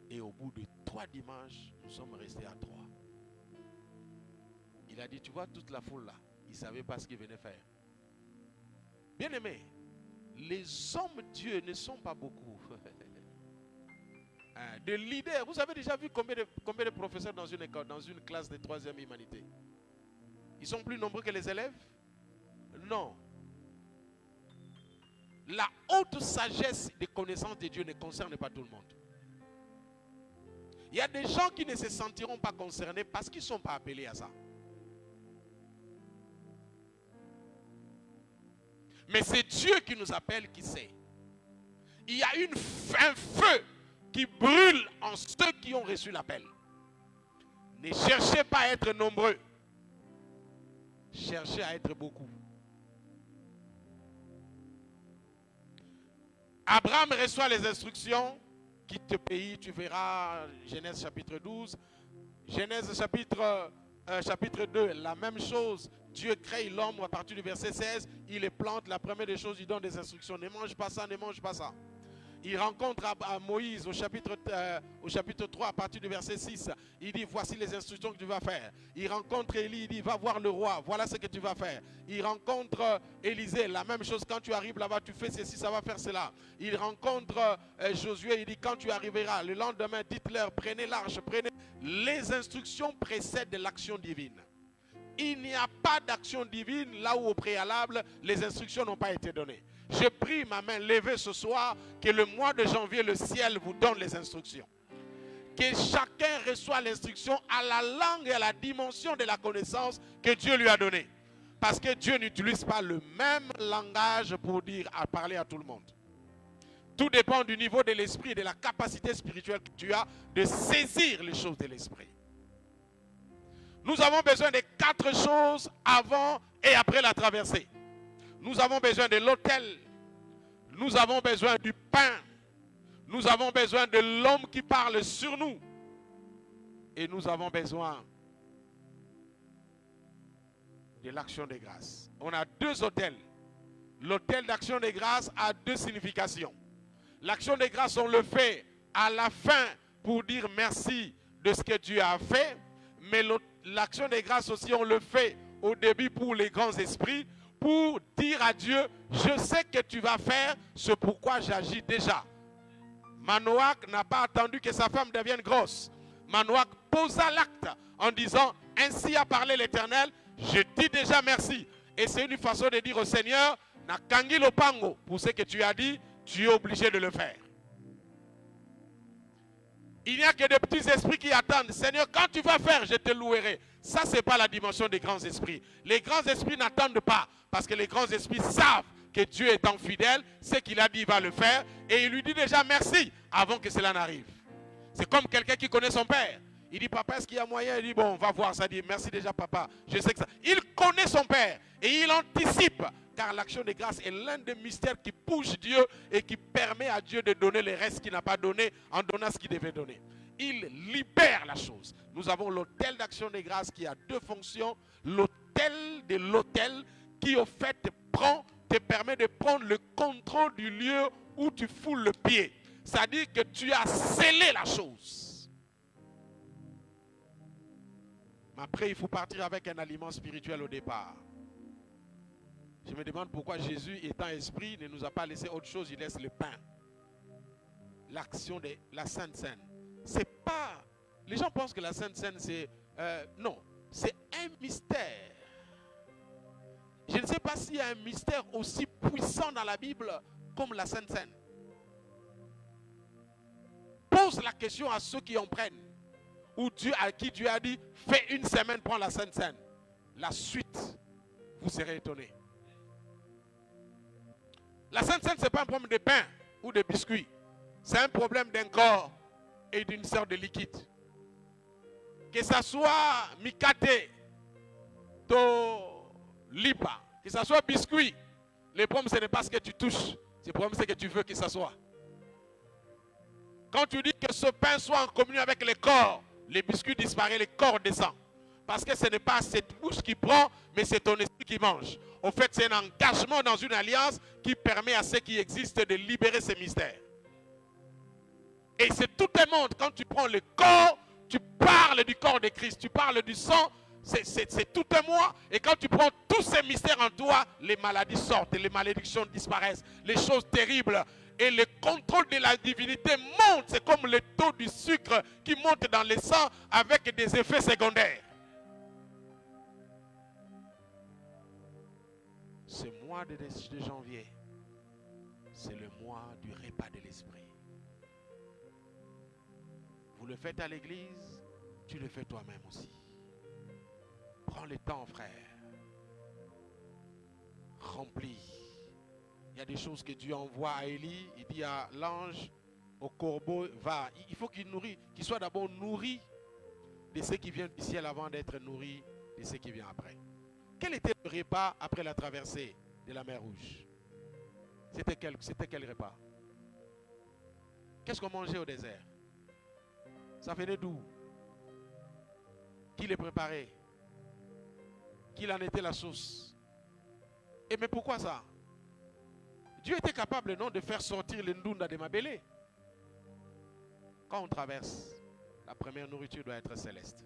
Et au bout de 3 dimanches, nous sommes restés à 3. Il a dit, tu vois toute la foule là, il ne savait pas ce qu'il venait faire. Bien aimé, les hommes Dieu ne sont pas beaucoup. De leaders, vous avez déjà vu combien de professeurs dans une école, dans une classe de 3e humanité? Ils sont plus nombreux que les élèves? Non. La haute sagesse des connaissances de Dieu ne concerne pas tout le monde. Il y a des gens qui ne se sentiront pas concernés parce qu'ils ne sont pas appelés à ça. Mais c'est Dieu qui nous appelle, qui sait. Il y a un feu qui brûle en ceux qui ont reçu l'appel. Ne cherchez pas à être nombreux. Cherchez à être beaucoup. Abraham reçoit les instructions. Quitte le pays, tu verras Genèse chapitre 12. Genèse chapitre chapitre 2, la même chose. Dieu crée l'homme à partir du verset 16. Il les plante. La première des choses, il donne des instructions. Ne mange pas ça, ne mange pas ça. Il rencontre à Moïse au chapitre 3 à partir du verset 6. Il dit voici les instructions que tu vas faire. Il rencontre Élie, il dit va voir le roi, voilà ce que tu vas faire. Il rencontre Élisée, la même chose, quand tu arrives là-bas tu fais ceci, ça va faire cela. Il rencontre Josué, il dit quand tu arriveras le lendemain, dites-leur prenez l'arche, prenez. Les instructions précèdent l'action divine. Il n'y a pas d'action divine là où au préalable les instructions n'ont pas été données. Je prie ma main levée ce soir que le mois de janvier le ciel vous donne les instructions. Que chacun reçoit l'instruction à la langue et à la dimension de la connaissance que Dieu lui a donnée. Parce que Dieu n'utilise pas le même langage pour parler à tout le monde. Tout dépend du niveau de l'esprit et de la capacité spirituelle que tu as de saisir les choses de l'esprit. Nous avons besoin de 4 choses avant et après la traversée. Nous avons besoin de l'autel. Nous avons besoin du pain. Nous avons besoin de l'homme qui parle sur nous. Et nous avons besoin de l'action de grâce. On a 2 autels. L'autel d'action de grâce a 2 significations. L'action de grâce, on le fait à la fin pour dire merci de ce que Dieu a fait. Mais l'action de grâce aussi, on le fait au début pour les grands esprits, pour dire à Dieu, je sais que tu vas faire ce pourquoi j'agis déjà. Manoach n'a pas attendu que sa femme devienne grosse. Manoach posa l'acte en disant, ainsi a parlé l'Éternel, je dis déjà merci. Et c'est une façon de dire au Seigneur, Nakangi lopango, pour ce que tu as dit, tu es obligé de le faire. Il n'y a que des petits esprits qui attendent. Seigneur, quand tu vas faire, je te louerai. Ça, ce n'est pas la dimension des grands esprits. Les grands esprits n'attendent pas. Parce que les grands esprits savent que Dieu étant fidèle, ce qu'il a dit, il va le faire. Et il lui dit déjà merci avant que cela n'arrive. C'est comme quelqu'un qui connaît son père. Il dit, papa, est-ce qu'il y a moyen? Il dit, bon, on va voir ça. Il dit, merci déjà, papa. Je sais que ça. Il connaît son père et il anticipe. Car l'action de grâce est l'un des mystères qui pousse Dieu et qui permet à Dieu de donner les restes qu'il n'a pas donné en donnant ce qu'il devait donner. Il libère la chose. Nous avons l'autel d'action de grâce qui a 2 fonctions. L'autel de l'autel qui au fait te permet de prendre le contrôle du lieu où tu foules le pied. C'est-à-dire que tu as scellé la chose. Mais après, il faut partir avec un aliment spirituel au départ. Je me demande pourquoi Jésus, étant esprit, ne nous a pas laissé autre chose, il laisse le pain. L'action de la Sainte Seine. C'est pas... Les gens pensent que la Sainte Seine, c'est... non, c'est un mystère. Je ne sais pas s'il y a un mystère aussi puissant dans la Bible comme la Sainte Seine. Pose la question à ceux qui en prennent. Ou à qui Dieu a dit, fais une semaine, prends la Sainte Seine. La suite, vous serez étonnés. La Sainte Seine, ce n'est pas un problème de pain ou de biscuits. C'est un problème d'un corps et d'une sorte de liquide. Que ça soit mikate, to lipa, que ça soit biscuit. Le problème, ce n'est pas ce que tu touches. Le problème, c'est que tu veux que ça soit. Quand tu dis que ce pain soit en communion avec le corps, les biscuits disparaissent, le corps descend. Parce que ce n'est pas cette bouche qui prend, mais c'est ton esprit qui mange. En fait, c'est un engagement dans une alliance qui permet à ceux qui existent de libérer ces mystères. Et c'est tout un monde. Quand tu prends le corps, tu parles du corps de Christ. Tu parles du sang, c'est tout un moi. Et quand tu prends tous ces mystères en toi, les maladies sortent, les malédictions disparaissent, les choses terribles. Et le contrôle de la divinité monte. C'est comme le taux du sucre qui monte dans le sang avec des effets secondaires. Ce mois de janvier, c'est le mois du repas de l'esprit. Vous le faites à l'église, tu le fais toi-même aussi. Prends le temps, frère. Remplis. Il y a des choses que Dieu envoie à Élie. Il dit à l'ange, au corbeau, va. Il faut qu'il soit d'abord nourri de ce qui vient du ciel avant d'être nourri de ce qui vient après. Quel était le repas après la traversée de la mer Rouge? C'était quel repas? Qu'est-ce qu'on mangeait au désert? Ça venait d'où? Qui les préparait? qu'il en était la source. Et mais pourquoi ça? Dieu était capable, non, de faire sortir les ndunda de Mabélé. Quand on traverse, la première nourriture doit être céleste.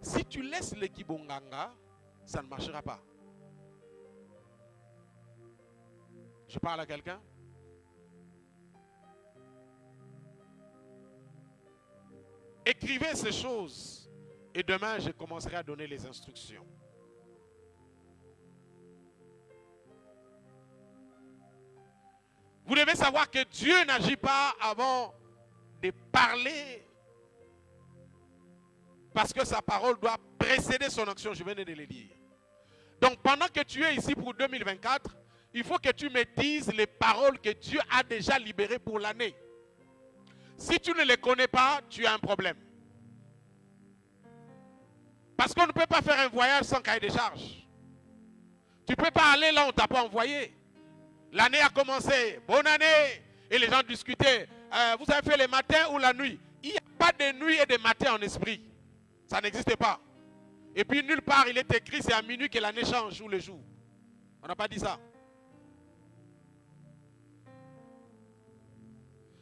Si tu laisses le kibonganga, ça ne marchera pas. Je parle à quelqu'un? Écrivez ces choses et demain je commencerai à donner les instructions. Vous devez savoir que Dieu n'agit pas avant de parler, parce que sa parole doit précéder son action. Je venais de le dire. Donc pendant que tu es ici pour 2024, il faut que tu maîtrises les paroles que Dieu a déjà libérées pour l'année. Si tu ne les connais pas, tu as un problème. Parce qu'on ne peut pas faire un voyage sans cahier de charges. Tu ne peux pas aller là où on ne t'a pas envoyé. L'année a commencé, bonne année, et les gens discutaient. Vous avez fait le matin ou la nuit? Il n'y a pas de nuit et de matin en esprit. Ça n'existe pas. Et puis nulle part il est écrit c'est à minuit que l'année change ou le jour. On n'a pas dit ça.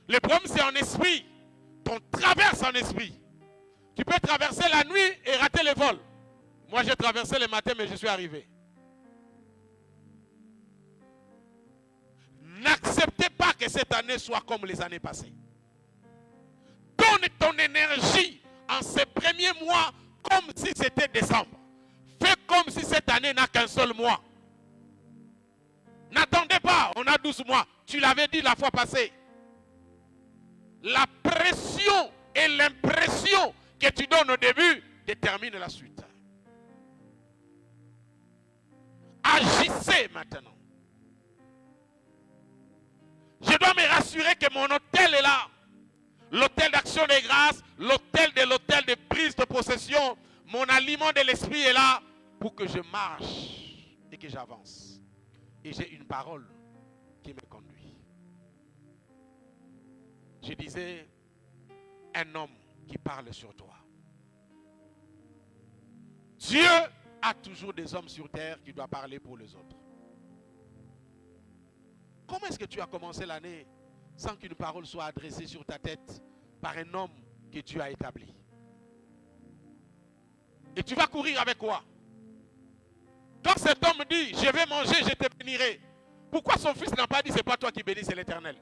Le problème c'est en esprit. On traverse en esprit. Tu peux traverser la nuit et rater le vol. Moi j'ai traversé le matin mais je suis arrivé. N'acceptez pas que cette année soit comme les années passées. Donne ton énergie en ces premiers mois comme si c'était décembre. Fais comme si cette année n'a qu'un seul mois. N'attendez pas, on a 12 mois. Tu l'avais dit la fois passée. La pression et l'impression que tu donnes au début déterminent la suite. Agissez maintenant. Je dois me rassurer que mon hôtel est là. L'hôtel d'action des grâces, l'hôtel de prise de possession, mon aliment de l'esprit est là pour que je marche et que j'avance. Et j'ai une parole qui me conduit. Je disais, un homme qui parle sur toi. Dieu a toujours des hommes sur terre qui doivent parler pour les autres. Comment est-ce que tu as commencé l'année sans qu'une parole soit adressée sur ta tête par un homme que Dieu a établi? Et tu vas courir avec quoi? Quand cet homme dit, je vais manger, je te bénirai. Pourquoi son fils n'a pas dit, c'est pas toi qui bénis, c'est l'Éternel?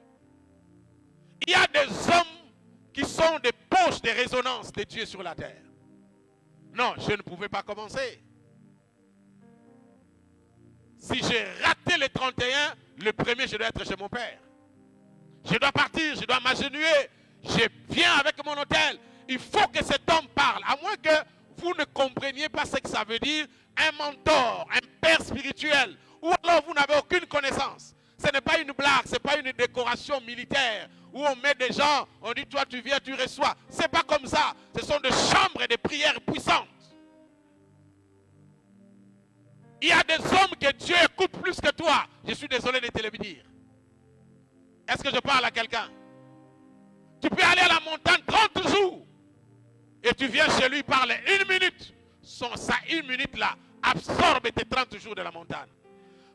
Il y a des hommes qui sont des poches de résonance de Dieu sur la terre. Non, je ne pouvais pas commencer. Si j'ai raté le 31, le premier, je dois être chez mon père. Je dois partir, je dois m'agenouiller. Je viens avec mon hôtel. Il faut que cet homme parle. À moins que vous ne compreniez pas ce que ça veut dire, un mentor, un père spirituel, ou alors vous n'avez aucune connaissance. Ce n'est pas une blague, ce n'est pas une décoration militaire où on met des gens, on dit toi tu viens, tu reçois. Ce n'est pas comme ça. Ce sont des chambres de prière puissantes. Il y a des hommes que Dieu écoute plus que toi. Je suis désolé de te le dire. Est-ce que je parle à quelqu'un? Tu peux aller à la montagne 30 jours et tu viens chez lui parler 1 minute. Ça 1 minute là absorbe tes 30 jours de la montagne.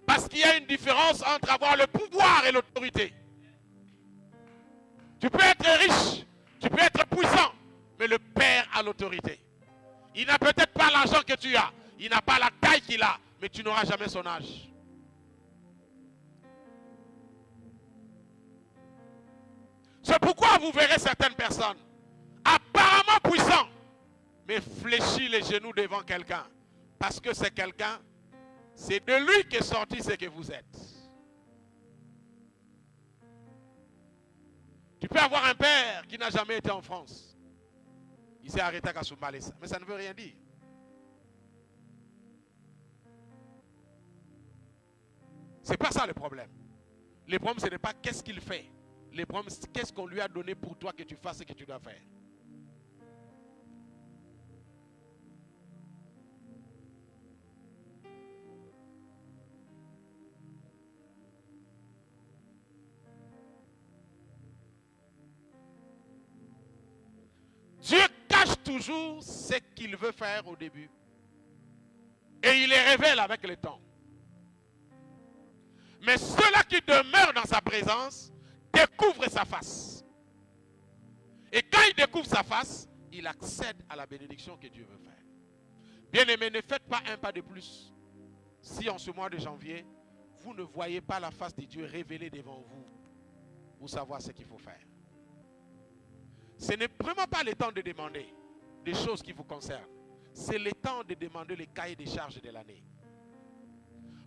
Parce qu'il y a une différence entre avoir le pouvoir et l'autorité. Tu peux être riche, tu peux être puissant, mais le Père a l'autorité. Il n'a peut-être pas l'argent que tu as, il n'a pas la taille qu'il a, mais tu n'auras jamais son âge. C'est pourquoi vous verrez certaines personnes apparemment puissants, mais fléchir les genoux devant quelqu'un. Parce que c'est quelqu'un, c'est de lui qu'est sorti ce que vous êtes. Tu peux avoir un père qui n'a jamais été en France. Il s'est arrêté à Kasumbalesa, mais ça ne veut rien dire. C'est pas ça le problème. Le problème, ce n'est pas qu'est-ce qu'il fait. Le problème, c'est qu'est-ce qu'on lui a donné pour toi que tu fasses ce que tu dois faire. Dieu cache toujours ce qu'il veut faire au début. Et il les révèle avec le temps. Mais ceux-là qui demeurent dans sa présence découvrent sa face. Et quand il découvre sa face, il accède à la bénédiction que Dieu veut faire. Bien-aimés, ne faites pas un pas de plus. Si en ce mois de janvier, vous ne voyez pas la face de Dieu révélée devant vous, pour savoir ce qu'il faut faire. Ce n'est vraiment pas le temps de demander des choses qui vous concernent. C'est le temps de demander les cahiers des charges de l'année.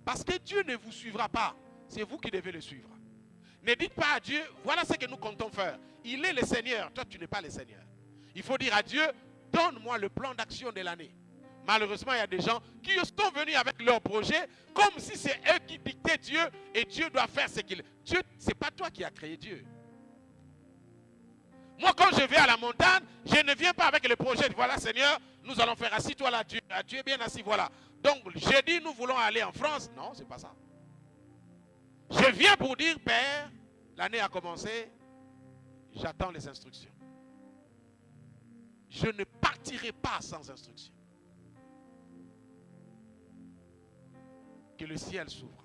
Parce que Dieu ne vous suivra pas. C'est vous qui devez le suivre. Ne dites pas à Dieu, voilà ce que nous comptons faire. Il est le Seigneur, toi tu n'es pas le Seigneur. Il faut dire à Dieu, donne-moi le plan d'action de l'année. Malheureusement, il y a des gens qui sont venus avec leur projet comme si c'est eux qui dictaient Dieu et Dieu doit faire ce qu'il... Dieu, ce n'est pas toi qui as créé Dieu. Moi, quand je vais à la montagne, je ne viens pas avec le projet de voilà Seigneur, nous allons faire assis-toi là, Dieu est bien assis, voilà. Donc, j'ai dit, nous voulons aller en France. Non, ce n'est pas ça. Je viens pour dire, Père, l'année a commencé, j'attends les instructions. Je ne partirai pas sans instruction. Que le ciel s'ouvre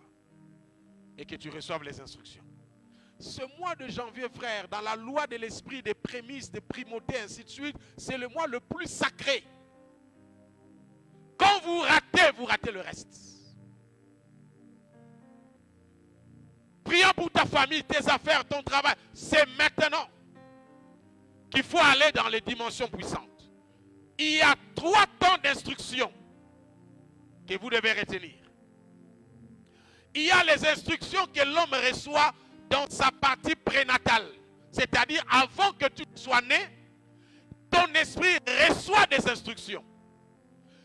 et que tu reçoives les instructions. Ce mois de janvier, frère, dans la loi de l'esprit, des prémices, des primautés, ainsi de suite, c'est le mois le plus sacré. Quand vous ratez le reste. Prions pour ta famille, tes affaires, ton travail. C'est maintenant qu'il faut aller dans les dimensions puissantes. Il y a 3 temps d'instruction que vous devez retenir. Il y a les instructions que l'homme reçoit dans sa partie prénatale. C'est-à-dire avant que tu sois né, ton esprit reçoit des instructions.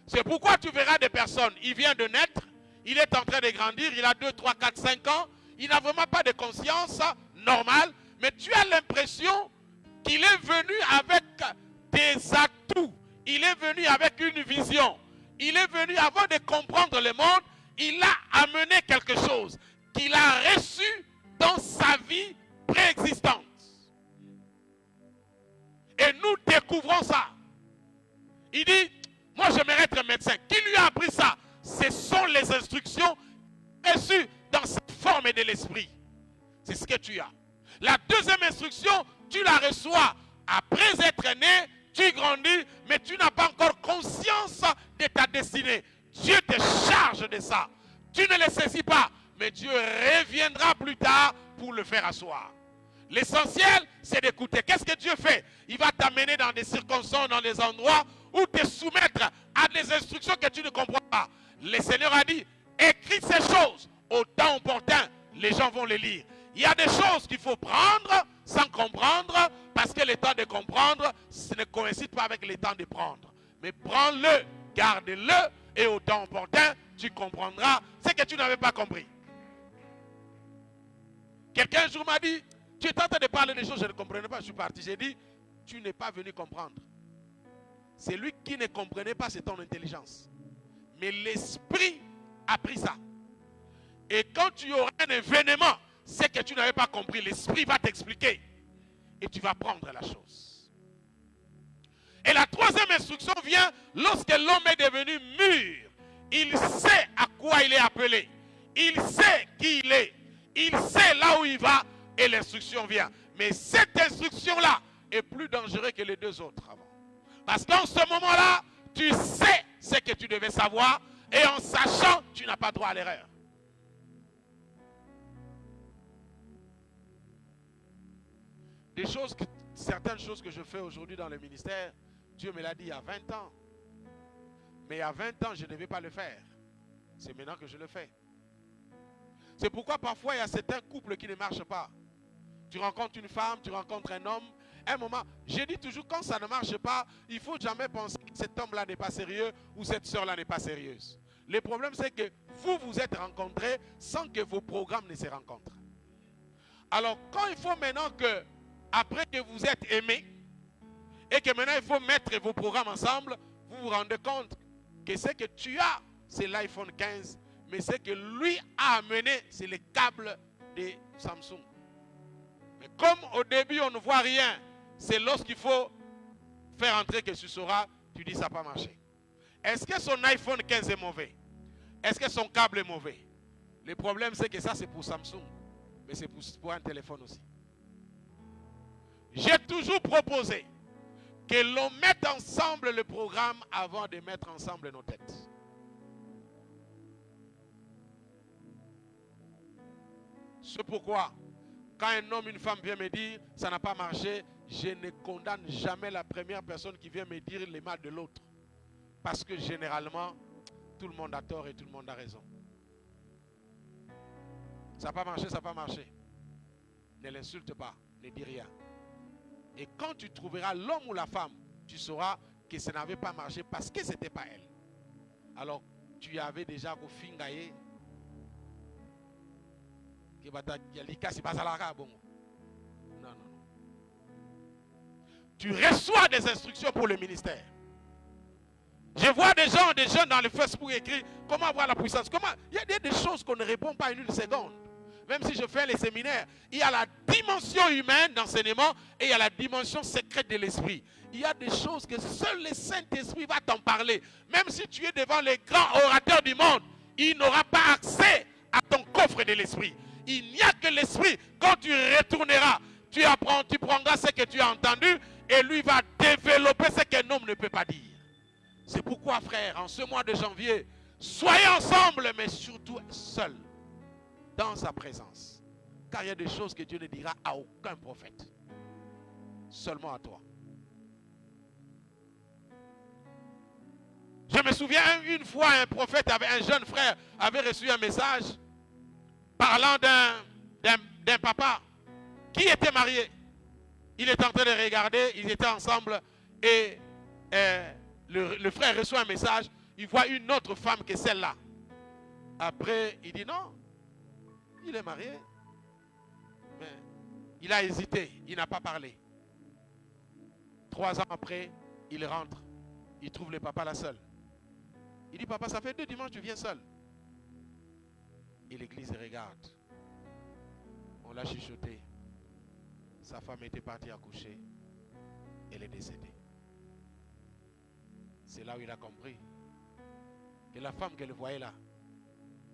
C'est pourquoi tu verras des personnes, il vient de naître, il est en train de grandir, il a 2, 3, 4, 5 ans, il n'a vraiment pas de conscience normale, mais tu as l'impression qu'il est venu avec des atouts, il est venu avec une vision, il est venu avant de comprendre le monde, il a amené quelque chose qu'il a reçu dans sa vie préexistante. Et nous découvrons ça. Il dit, moi j'aimerais être médecin. Qui lui a appris ça? Ce sont les instructions reçues dans cette forme de l'esprit. C'est ce que tu as. La deuxième instruction, tu la reçois après être né, tu grandis, mais tu n'as pas encore conscience de ta destinée. Dieu te charge de ça. Tu ne le saisis pas, mais Dieu reviendra plus tard pour le faire asseoir. L'essentiel, c'est d'écouter. Qu'est-ce que Dieu fait? Il va t'amener dans des circonstances, dans des endroits où te soumettre à des instructions que tu ne comprends pas. Le Seigneur a dit, écris ces choses au temps opportun. Les gens vont les lire. Il y a des choses qu'il faut prendre sans comprendre, parce que le temps de comprendre, ce ne coïncide pas avec le temps de prendre. Mais prends-le, garde-le, et au temps opportun, tu comprendras ce que tu n'avais pas compris. Quelqu'un un jour m'a dit, tu es en train de parler des choses, je ne comprenais pas, je suis parti. J'ai dit, tu n'es pas venu comprendre. C'est lui qui ne comprenait pas, c'est ton intelligence. Mais l'esprit a pris ça. Et quand tu auras un événement, c'est que tu n'avais pas compris, l'esprit va t'expliquer. Et tu vas prendre la chose. Et la troisième instruction vient lorsque l'homme est devenu mûr. Il sait à quoi il est appelé. Il sait qui il est. Il sait là où il va et l'instruction vient. Mais cette instruction-là est plus dangereuse que les deux autres avant. Parce qu'en ce moment-là, tu sais ce que tu devais savoir et en sachant, tu n'as pas droit à l'erreur. Certaines choses que je fais aujourd'hui dans le ministère, Dieu me l'a dit il y a 20 ans. Mais il y a 20 ans, je ne devais pas le faire. C'est maintenant que je le fais. C'est pourquoi parfois il y a certains couples qui ne marchent pas. Tu rencontres une femme, tu rencontres un homme. À un moment, je dis toujours, quand ça ne marche pas, il ne faut jamais penser que cet homme-là n'est pas sérieux ou cette soeur-là n'est pas sérieuse. Le problème, c'est que vous vous êtes rencontrés sans que vos programmes ne se rencontrent. Alors, quand il faut maintenant que, après que vous êtes aimés, et que maintenant il faut mettre vos programmes ensemble, vous vous rendez compte que ce que tu as, c'est l'iPhone 15, mais ce que lui a amené, c'est les câbles de Samsung. Mais comme au début on ne voit rien, c'est lorsqu'il faut faire entrer que tu sauras, tu dis ça n'a pas marché. Est-ce que son iPhone 15 est mauvais? Est-ce que son câble est mauvais? Le problème, c'est que ça, c'est pour Samsung. Mais c'est pour un téléphone aussi. J'ai toujours proposé que l'on mette ensemble le programme avant de mettre ensemble nos têtes. C'est pourquoi, quand un homme, une femme vient me dire ça n'a pas marché, je ne condamne jamais la première personne qui vient me dire les mal de l'autre. Parce que généralement, tout le monde a tort et tout le monde a raison. Ça n'a pas marché, ça n'a pas marché. Ne l'insulte pas, ne dis rien. Et quand tu trouveras l'homme ou la femme, tu sauras que ça n'avait pas marché parce que ce n'était pas elle. Alors, tu avais déjà au fingaye. Non. Tu reçois des instructions pour le ministère. Je vois des jeunes dans le Facebook écrire comment avoir la puissance. Il y a des choses qu'on ne répond pas en une seconde. Même si je fais les séminaires, il y a la dimension humaine d'enseignement et il y a la dimension secrète de l'esprit. Il y a des choses que seul le Saint-Esprit va t'en parler. Même si tu es devant les grands orateurs du monde, il n'aura pas accès à ton coffre de l'esprit. Il n'y a que l'esprit. Quand tu retourneras, tu prendras ce que tu as entendu et lui va développer ce qu'un homme ne peut pas dire. C'est pourquoi, frère, en ce mois de janvier, soyez ensemble, mais surtout seuls, dans sa présence. Car il y a des choses que Dieu ne dira à aucun prophète. Seulement à toi. Je me souviens une fois, un jeune frère avait reçu un message parlant d'un papa qui était marié. Il était en train de regarder, ils étaient ensemble et le frère reçoit un message, il voit une autre femme que celle-là. Après, il dit non, il est marié. Mais il a hésité, il n'a pas parlé. 3 ans après, il rentre, il trouve le papa là seul. Il dit, papa, ça fait 2 dimanches que tu viens seul. Et l'église regarde. On l'a chuchoté. Sa femme était partie accoucher. Elle est décédée. C'est là où il a compris que la femme qu'elle voyait là.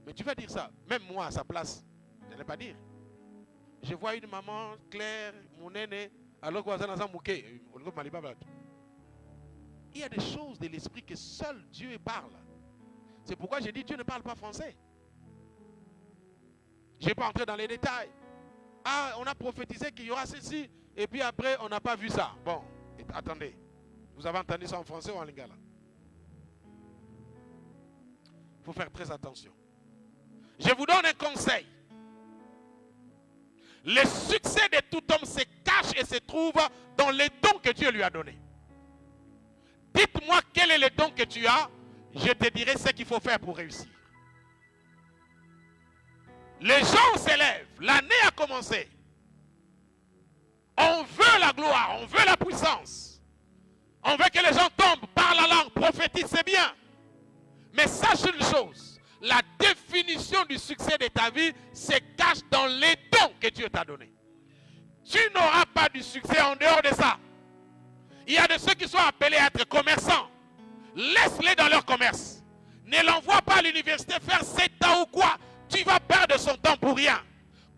Mais tu vas dire ça, même moi à sa place, je n'allais pas dire. Je vois une maman claire, mon aîné, alors qu'on dans un mouquet. Il y a des choses de l'esprit que seul Dieu parle. C'est pourquoi j'ai dit Dieu ne parle pas français. Je ne vais pas entrer dans les détails. Ah, on a prophétisé qu'il y aura ceci, et puis après, on n'a pas vu ça. Bon, attendez. Vous avez entendu ça en français ou en lingala? Il faut faire très attention. Je vous donne un conseil. Le succès de tout homme se cache et se trouve dans les dons que Dieu lui a donnés. Dites-moi quel est le don que tu as, je te dirai ce qu'il faut faire pour réussir. Les gens s'élèvent, l'année a commencé. On veut la gloire, on veut la puissance. On veut que les gens tombent, parlent la langue, prophétisent, c'est bien. Mais sache une chose, la définition du succès de ta vie se cache dans les dons que Dieu t'a donnés. Tu n'auras pas du succès en dehors de ça. Il y a de ceux qui sont appelés à être commerçants. Laisse-les dans leur commerce. Ne l'envoie pas à l'université faire 7 ans ou quoi. Tu vas perdre son temps pour rien.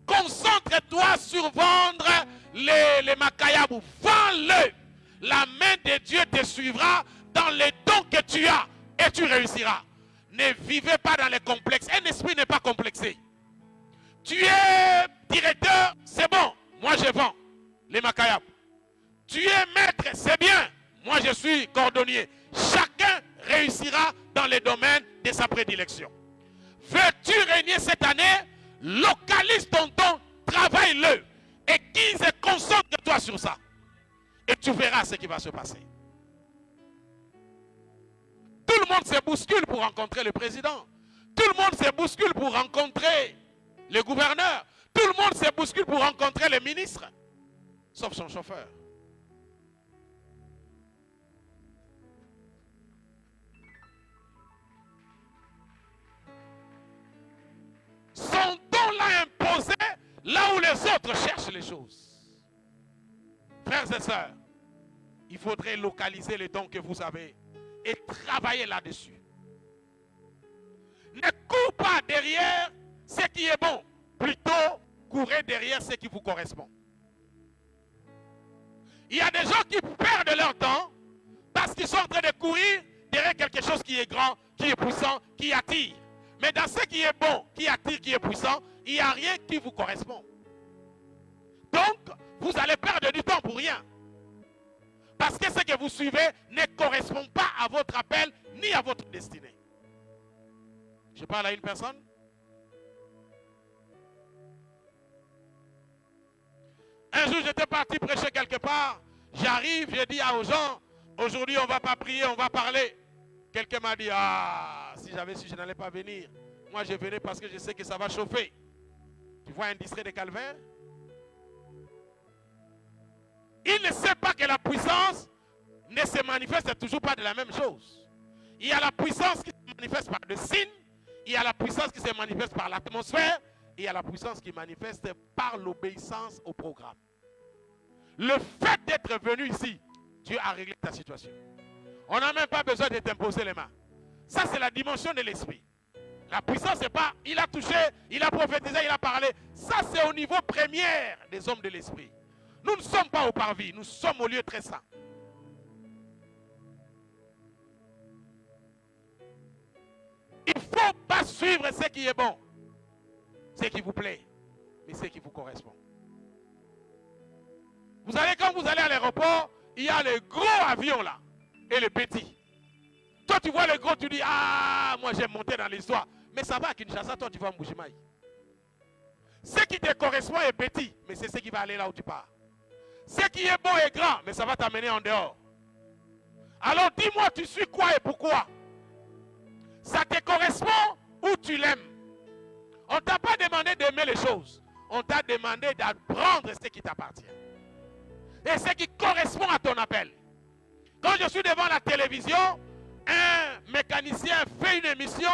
Concentre-toi sur vendre les makayabou. Vends-le. La main de Dieu te suivra dans les dons que tu as et tu réussiras. Ne vivez pas dans les complexes. Un esprit n'est pas complexé. Tu es directeur, c'est bon. Moi je vends les makayabou. Tu es maître, c'est bien. Moi je suis cordonnier. Chacun réussira dans les domaines de sa prédilection. Veux-tu régner cette année? Localise ton don, travaille-le. Et concentre-toi sur ça. Et tu verras ce qui va se passer. Tout le monde se bouscule pour rencontrer le président. Tout le monde se bouscule pour rencontrer le gouverneur. Tout le monde se bouscule pour rencontrer le ministre. Sauf son chauffeur. Son don l'a imposé là où les autres cherchent les choses. Frères et sœurs, il faudrait localiser les dons que vous avez et travailler là-dessus. Ne courez pas derrière ce qui est bon. Plutôt, courez derrière ce qui vous correspond. Il y a des gens qui perdent leur temps parce qu'ils sont en train de courir derrière quelque chose qui est grand, qui est puissant, qui attire. Mais dans ce qui est bon, qui attire, qui est puissant, il n'y a rien qui vous correspond. Donc, vous allez perdre du temps pour rien. Parce que ce que vous suivez ne correspond pas à votre appel ni à votre destinée. Je parle à une personne. Un jour, j'étais parti prêcher quelque part. J'arrive, je dis aux gens, aujourd'hui, on ne va pas prier, on va parler. Quelqu'un m'a dit, ah, si j'avais su, je n'allais pas venir. Moi, je venais parce que je sais que ça va chauffer. Tu vois un distrait de calvaire? Il ne sait pas que la puissance ne se manifeste toujours pas de la même chose. Il y a la puissance qui se manifeste par le signe, il y a la puissance qui se manifeste par l'atmosphère, et il y a la puissance qui manifeste par l'obéissance au programme. Le fait d'être venu ici, Dieu a réglé ta situation. On n'a même pas besoin de t'imposer les mains. Ça, c'est la dimension de l'esprit. La puissance, c'est pas, il a touché, il a prophétisé, il a parlé. Ça, c'est au niveau premier des hommes de l'esprit. Nous ne sommes pas au parvis, nous sommes au lieu très saint. Il ne faut pas suivre ce qui est bon, ce qui vous plaît, mais ce qui vous correspond. Vous allez, quand vous allez à l'aéroport, il y a les gros avions là et les petits. Toi, tu vois le gros, tu dis, ah, moi j'ai monté dans l'histoire. Mais ça va à Kinshasa, toi tu vas à Mbujimaï. Ce qui te correspond est petit, mais c'est ce qui va aller là où tu pars. Ce qui est bon est grand, mais ça va t'amener en dehors. Alors dis-moi, tu suis quoi et pourquoi? Ça te correspond ou tu l'aimes? On ne t'a pas demandé d'aimer les choses. On t'a demandé d'apprendre ce qui t'appartient. Et ce qui correspond à ton appel. Quand je suis devant la télévision, un mécanicien fait une émission,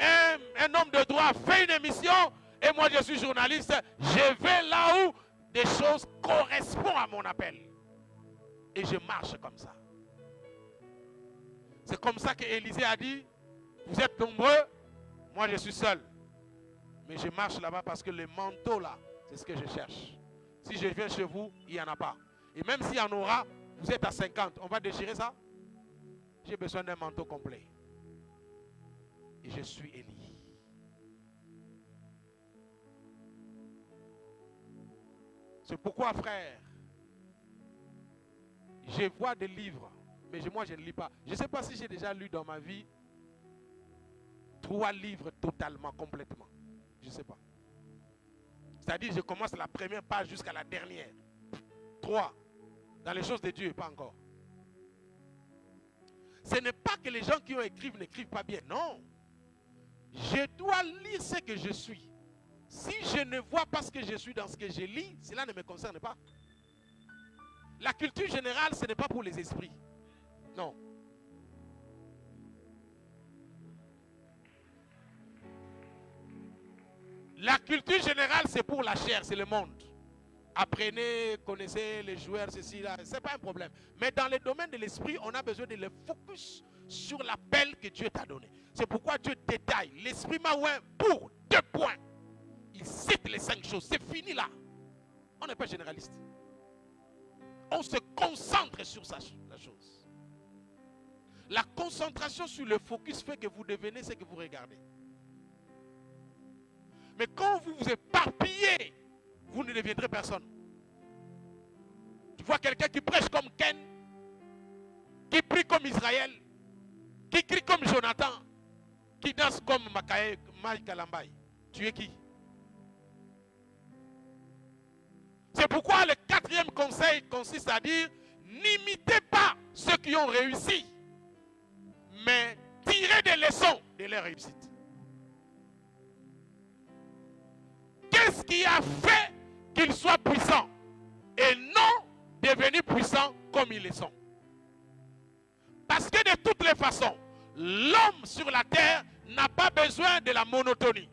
un homme de droit fait une émission, et moi je suis journaliste, je vais là où des choses correspondent à mon appel. Et je marche comme ça. C'est comme ça qu'Élisée a dit, vous êtes nombreux, moi je suis seul. Mais je marche là-bas parce que les manteaux là, c'est ce que je cherche. Si je viens chez vous, il n'y en a pas. Et même s'il y en aura, vous êtes à 50. On va déchirer ça? J'ai besoin d'un manteau complet. Et je suis Élie. C'est pourquoi, frère, je vois des livres, mais moi je ne lis pas. Je ne sais pas si j'ai déjà lu dans ma vie 3 livres totalement, complètement. Je ne sais pas. C'est-à-dire, je commence la première page jusqu'à la dernière. 3. Dans les choses de Dieu, pas encore. Ce n'est pas que les gens qui ont écrit n'écrivent pas bien. Non. Je dois lire ce que je suis. Si je ne vois pas ce que je suis dans ce que je lis, cela ne me concerne pas. La culture générale, ce n'est pas pour les esprits. Non. La culture générale, c'est pour la chair, c'est le monde. Apprenez, connaissez les joueurs, ceci, là, ce n'est pas un problème. Mais dans le domaine de l'esprit, on a besoin de le focus sur l'appel que Dieu t'a donné. C'est pourquoi Dieu détaille. L'esprit m'a ouvert pour 2 points. Il cite les 5 choses. C'est fini là. On n'est pas généraliste. On se concentre sur la chose. La concentration sur le focus fait que vous devenez ce que vous regardez. Mais quand vous vous éparpillez, vous ne deviendrez personne. Tu vois quelqu'un qui prêche comme Ken, qui prie comme Israël, qui crie comme Jonathan, qui danse comme Mike Kalambai. Tu es qui? C'est pourquoi le 4e conseil consiste à dire, n'imitez pas ceux qui ont réussi, mais tirez des leçons de leur réussite. Qu'est-ce qui a fait qu'ils soient puissants et non devenus puissants comme ils le sont? Parce que de toutes les façons, l'homme sur la terre n'a pas besoin de la monotonie.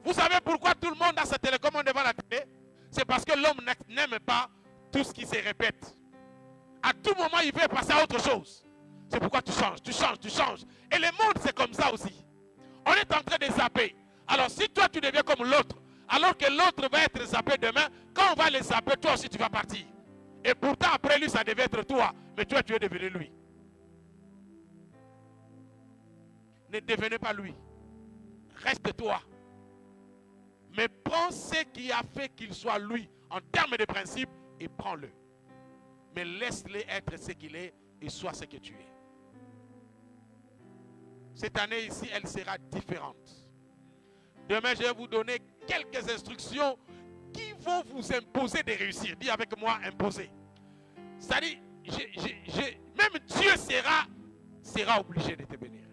Vous savez pourquoi tout le monde a sa télécommande devant la télé? C'est parce que l'homme n'aime pas tout ce qui se répète. À tout moment, il veut passer à autre chose. C'est pourquoi tu changes, tu changes, tu changes. Et le monde, c'est comme ça aussi. On est en train de zapper. Alors, si toi, tu deviens comme l'autre, alors que l'autre va être zappé demain, quand on va les zapper, toi aussi, tu vas partir. Et pourtant, après lui, ça devait être toi. Mais toi, tu es devenu lui. Ne devenez pas lui. Reste toi. Mais prends ce qui a fait qu'il soit lui, en termes de principe, et prends-le. Mais laisse-le être ce qu'il est et sois ce que tu es. Cette année ici, elle sera différente. Demain, je vais vous donner quelques instructions qui vont vous imposer de réussir. Dis avec moi, imposer. C'est-à-dire, même Dieu sera obligé de te bénir.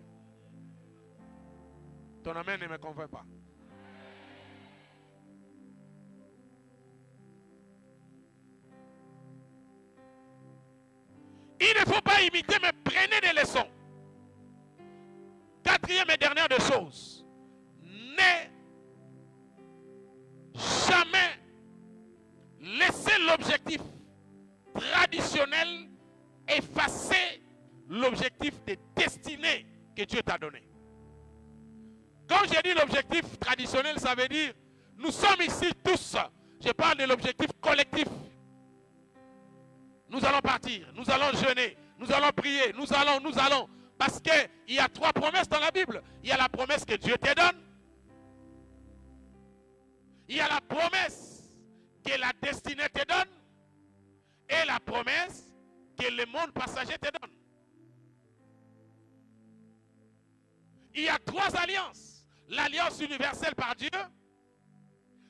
Ton amen ne me convainc pas. Il ne faut pas imiter, mais prenez des leçons. Quatrième et dernière des choses. Ne jamais laisser l'objectif traditionnel effacer l'objectif de destinée que Dieu t'a donné. Quand j'ai dit l'objectif traditionnel, ça veut dire nous sommes ici tous. Je parle de l'objectif collectif. Nous allons partir, nous allons jeûner, nous allons prier, nous allons. Parce qu'il y a 3 promesses dans la Bible. Il y a la promesse que Dieu te donne. Il y a la promesse que la destinée te donne. Et la promesse que le monde passager te donne. Il y a 3 alliances. L'alliance universelle par Dieu.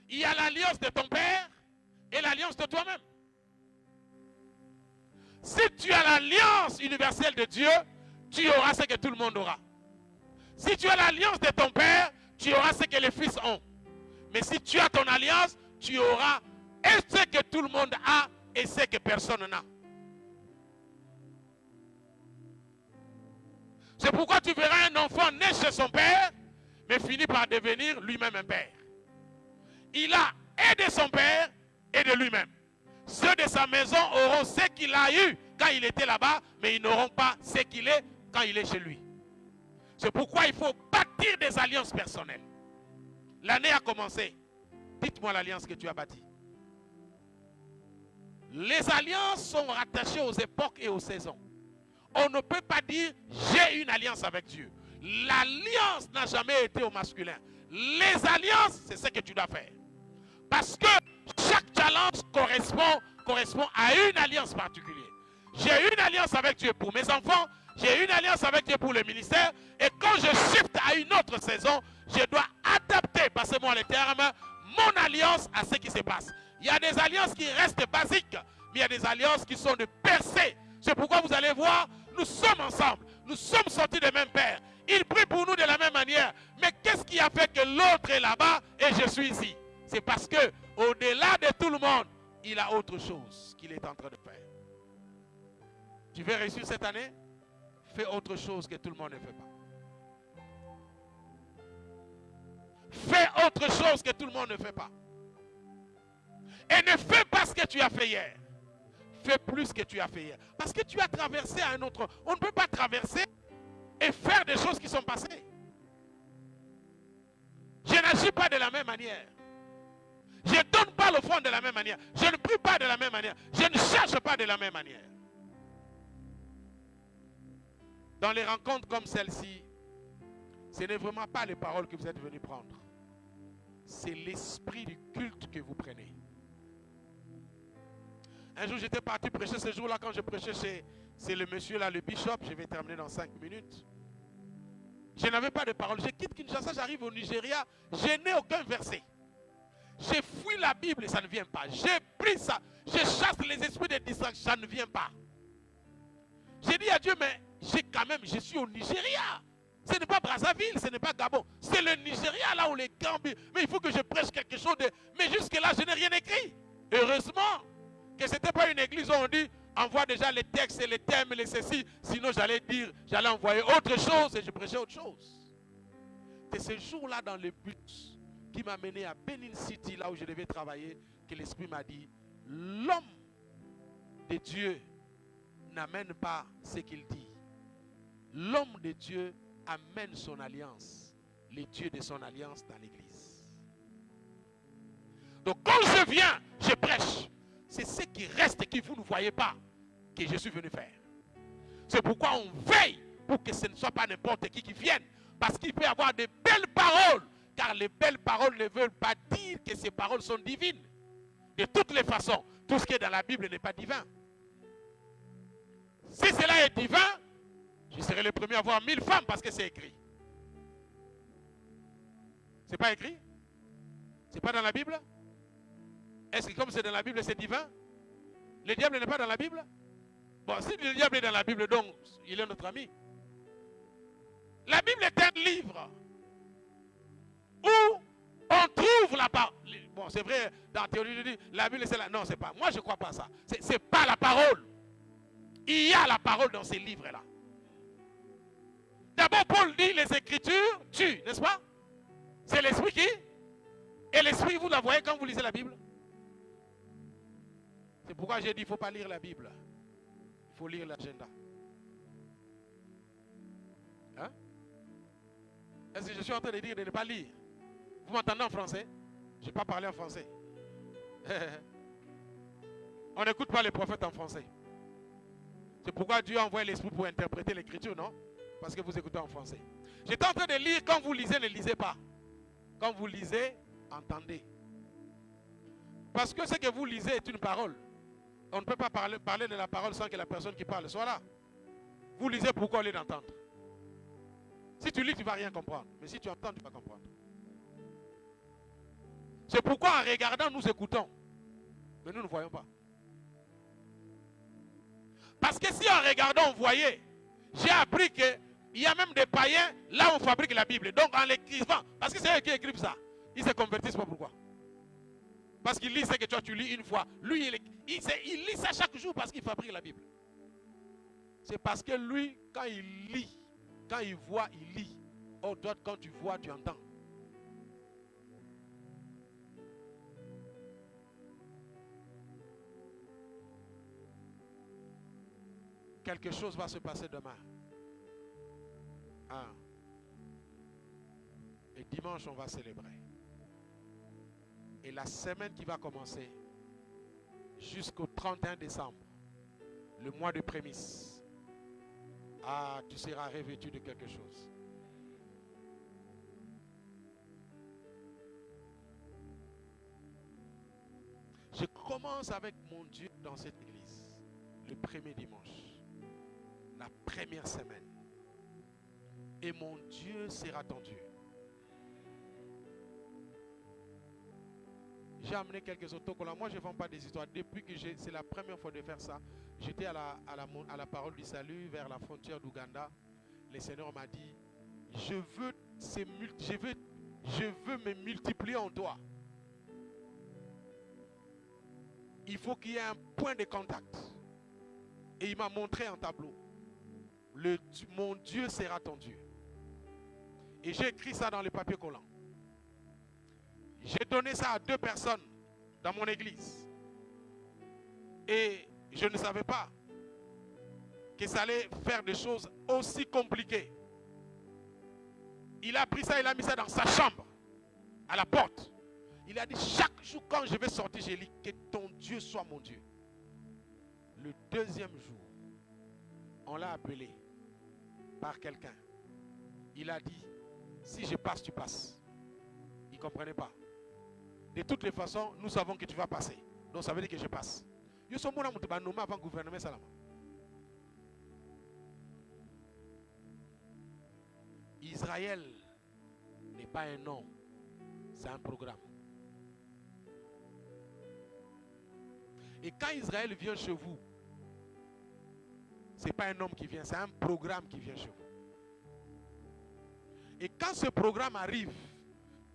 Il y a l'alliance de ton Père et l'alliance de toi-même. Si tu as l'alliance universelle de Dieu, tu auras ce que tout le monde aura. Si tu as l'alliance de ton Père, tu auras ce que les fils ont. Mais si tu as ton alliance, tu auras ce que tout le monde a et ce que personne n'a. C'est pourquoi tu verras un enfant né chez son père, mais finit par devenir lui-même un père. Il a aidé son père et de lui-même. Ceux de sa maison auront ce qu'il a eu quand il était là-bas, mais ils n'auront pas ce qu'il est quand il est chez lui. C'est pourquoi il faut bâtir des alliances personnelles. L'année a commencé. Dites-moi l'alliance que tu as bâtie. Les alliances sont rattachées aux époques et aux saisons. On ne peut pas dire j'ai une alliance avec Dieu. L'alliance n'a jamais été au masculin. Les alliances, c'est ce que tu dois faire. Parce que chaque challenge correspond à une alliance particulière. J'ai une alliance avec Dieu pour mes enfants. J'ai une alliance avec Dieu pour le ministère. Et quand je shift à une autre saison, je dois adapter, passez-moi les termes, mon alliance à ce qui se passe. Il y a des alliances qui restent basiques, mais il y a des alliances qui sont de percée. C'est pourquoi vous allez voir, nous sommes ensemble. Nous sommes sortis du même Père. Il prie pour nous de la même manière. Mais qu'est-ce qui a fait que l'autre est là-bas et je suis ici? C'est parce que au-delà de tout le monde, il a autre chose qu'il est en train de faire. Tu veux réussir cette année? Fais autre chose que tout le monde ne fait pas. Fais autre chose que tout le monde ne fait pas. Et ne fais pas ce que tu as fait hier. Fais plus ce que tu as fait hier. Parce que tu as traversé à un autre. On ne peut pas traverser et faire des choses qui sont passées. Je n'agis pas de la même manière. Je ne donne pas l'offrande de la même manière. Je ne prie pas de la même manière. Je ne cherche pas de la même manière. Dans les rencontres comme celle-ci, ce n'est vraiment pas les paroles que vous êtes venus prendre. C'est l'esprit du culte que vous prenez. Un jour, j'étais parti prêcher. Ce jour-là, quand je prêchais c'est le monsieur là, le bishop. Je vais terminer dans 5 minutes. Je n'avais pas de parole. Je quitte Kinshasa, j'arrive au Nigeria. Je n'ai aucun verset. J'ai fui la Bible et ça ne vient pas. J'ai pris ça. Je chasse les esprits de distraction, ça ne vient pas. J'ai dit à Dieu, mais je suis au Nigeria. Ce n'est pas Brazzaville, ce n'est pas Gabon. C'est le Nigeria là où les grands... Mais il faut que je prêche quelque chose de... Mais jusque-là, je n'ai rien écrit. Heureusement que ce n'était pas une église où on dit, envoie déjà les textes et les thèmes, les ceci. Sinon, j'allais envoyer autre chose et je prêchais autre chose. C'est ce jour-là dans le but qui m'a mené à Benin City, là où je devais travailler, que l'Esprit m'a dit, l'homme de Dieu n'amène pas ce qu'il dit. L'homme de Dieu amène son alliance, les dieux de son alliance dans l'église. Donc quand je viens, je prêche. C'est ce qui reste et que vous ne voyez pas que je suis venu faire. C'est pourquoi on veille pour que ce ne soit pas n'importe qui vienne. Parce qu'il peut y avoir de belles paroles. Car les belles paroles ne veulent pas dire que ces paroles sont divines. De toutes les façons, tout ce qui est dans la Bible n'est pas divin. Si cela est divin, je serai le premier à avoir 1000 femmes parce que c'est écrit. C'est pas écrit? C'est pas dans la Bible? Est-ce que comme c'est dans la Bible, c'est divin? Le diable n'est pas dans la Bible? Bon, si le diable est dans la Bible, donc il est notre ami. La Bible est un livre où on trouve la parole. Bon, c'est vrai, dans la théorie, je dis, la Bible c'est là. Non, c'est pas. Moi, je ne crois pas à ça. C'est pas la parole. Il y a la parole dans ces livres-là. D'abord, Paul dit les Écritures tuent, n'est-ce pas? C'est l'esprit qui? Et l'esprit, vous la voyez quand vous lisez la Bible? C'est pourquoi j'ai dit, il ne faut pas lire la Bible. Il faut lire l'agenda. Hein? Est-ce que je suis en train de dire de ne pas lire? Vous m'entendez en français? Je n'ai pas parlé en français. On n'écoute pas les prophètes en français. C'est pourquoi Dieu a envoyé l'esprit pour interpréter l'écriture, non? Parce que vous écoutez en français. J'étais en train de lire, quand vous lisez, ne lisez pas. Quand vous lisez, entendez. Parce que ce que vous lisez est une parole. On ne peut pas parler de la parole sans que la personne qui parle soit là. Vous lisez pourquoi au lieu d'entendre. Si tu lis, tu ne vas rien comprendre. Mais si tu entends, tu vas comprendre. C'est pourquoi en regardant, nous écoutons. Mais nous ne voyons pas. Parce que si en regardant, on voyait, j'ai appris qu'il y a même des païens, là où on fabrique la Bible. Donc en l'écrivant, parce que c'est eux qui écrivent ça, ils se convertissent pas. Pourquoi? Parce qu'il lit ce que toi tu lis une fois. Lui, il lit ça chaque jour parce qu'il fabrique la Bible. C'est parce que lui, quand il lit, quand il voit, il lit. Or, toi, quand tu vois, tu entends. Quelque chose va se passer demain. Ah. Et dimanche, on va célébrer. Et la semaine qui va commencer jusqu'au 31 décembre, le mois de prémices, ah, tu seras revêtu de quelque chose. Je commence avec mon Dieu dans cette église, le premier dimanche, la première semaine. Et mon Dieu sera ton Dieu. J'ai amené quelques autocollants. Moi, je ne vends pas des histoires. Depuis que c'est la première fois de faire ça, j'étais à la parole du salut vers la frontière d'Ouganda. Le Seigneur m'a dit, je veux me multiplier en toi. Il faut qu'il y ait un point de contact. Et il m'a montré un tableau. Mon Dieu sera ton Dieu. Et j'ai écrit ça dans les papiers collants. J'ai donné ça à 2 personnes dans mon église. Et je ne savais pas que ça allait faire des choses aussi compliquées. Il a pris ça, il a mis ça dans sa chambre, à la porte. Il a dit, chaque jour quand je vais sortir, j'ai dit, que ton Dieu soit mon Dieu. Le 2e jour, on l'a appelé par quelqu'un. Il a dit, si je passe, tu passes. Il ne comprenait pas. De toutes les façons, nous savons que tu vas passer. Donc ça veut dire que je passe. Nous sommes là avant le gouvernement Salama. Israël n'est pas un nom, c'est un programme. Et quand Israël vient chez vous, ce n'est pas un homme qui vient, c'est un programme qui vient chez vous. Et quand ce programme arrive,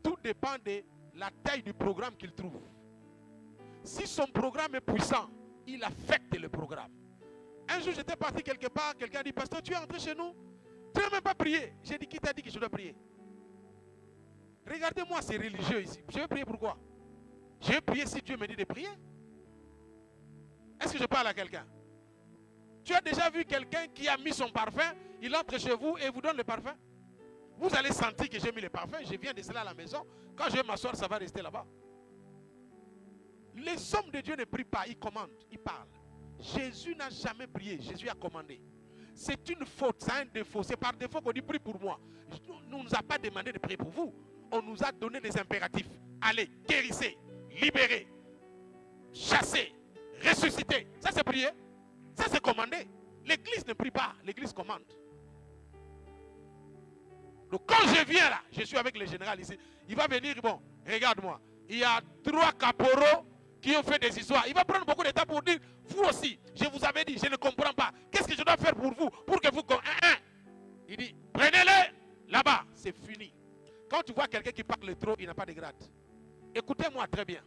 tout dépend de la taille du programme qu'il trouve. Si son programme est puissant, il affecte le programme. Un jour, j'étais parti quelque part, quelqu'un a dit, pasteur, tu es entré chez nous, tu n'as même pas prié. J'ai dit, qui t'a dit que je dois prier? Regardez-moi ces religieux ici. Je vais prier pourquoi? Je vais prier si Dieu me dit de prier. Est-ce que je parle à quelqu'un? Tu as déjà vu quelqu'un qui a mis son parfum, il entre chez vous et vous donne le parfum? Vous allez sentir que j'ai mis le parfum, je viens de cela à la maison. Quand je vais m'asseoir, ça va rester là-bas. Les hommes de Dieu ne prient pas, ils commandent, ils parlent. Jésus n'a jamais prié, Jésus a commandé. C'est une faute, c'est un défaut. C'est par défaut qu'on dit prie pour moi. On ne nous a pas demandé de prier pour vous. On nous a donné des impératifs. Allez, guérissez, libérez, chassez, ressuscitez. Ça c'est prier. Ça c'est commander. L'église ne prie pas, l'église commande. Donc quand je viens là, je suis avec le général ici. Il va venir, bon, regarde-moi. Il y a 3 caporaux qui ont fait des histoires. Il va prendre beaucoup de temps pour dire, vous aussi, je vous avais dit, je ne comprends pas. Qu'est-ce que je dois faire pour vous, pour que vous... Il dit, prenez-les là-bas, c'est fini. Quand tu vois quelqu'un qui parle trop, il n'a pas de grade. Écoutez-moi très bien.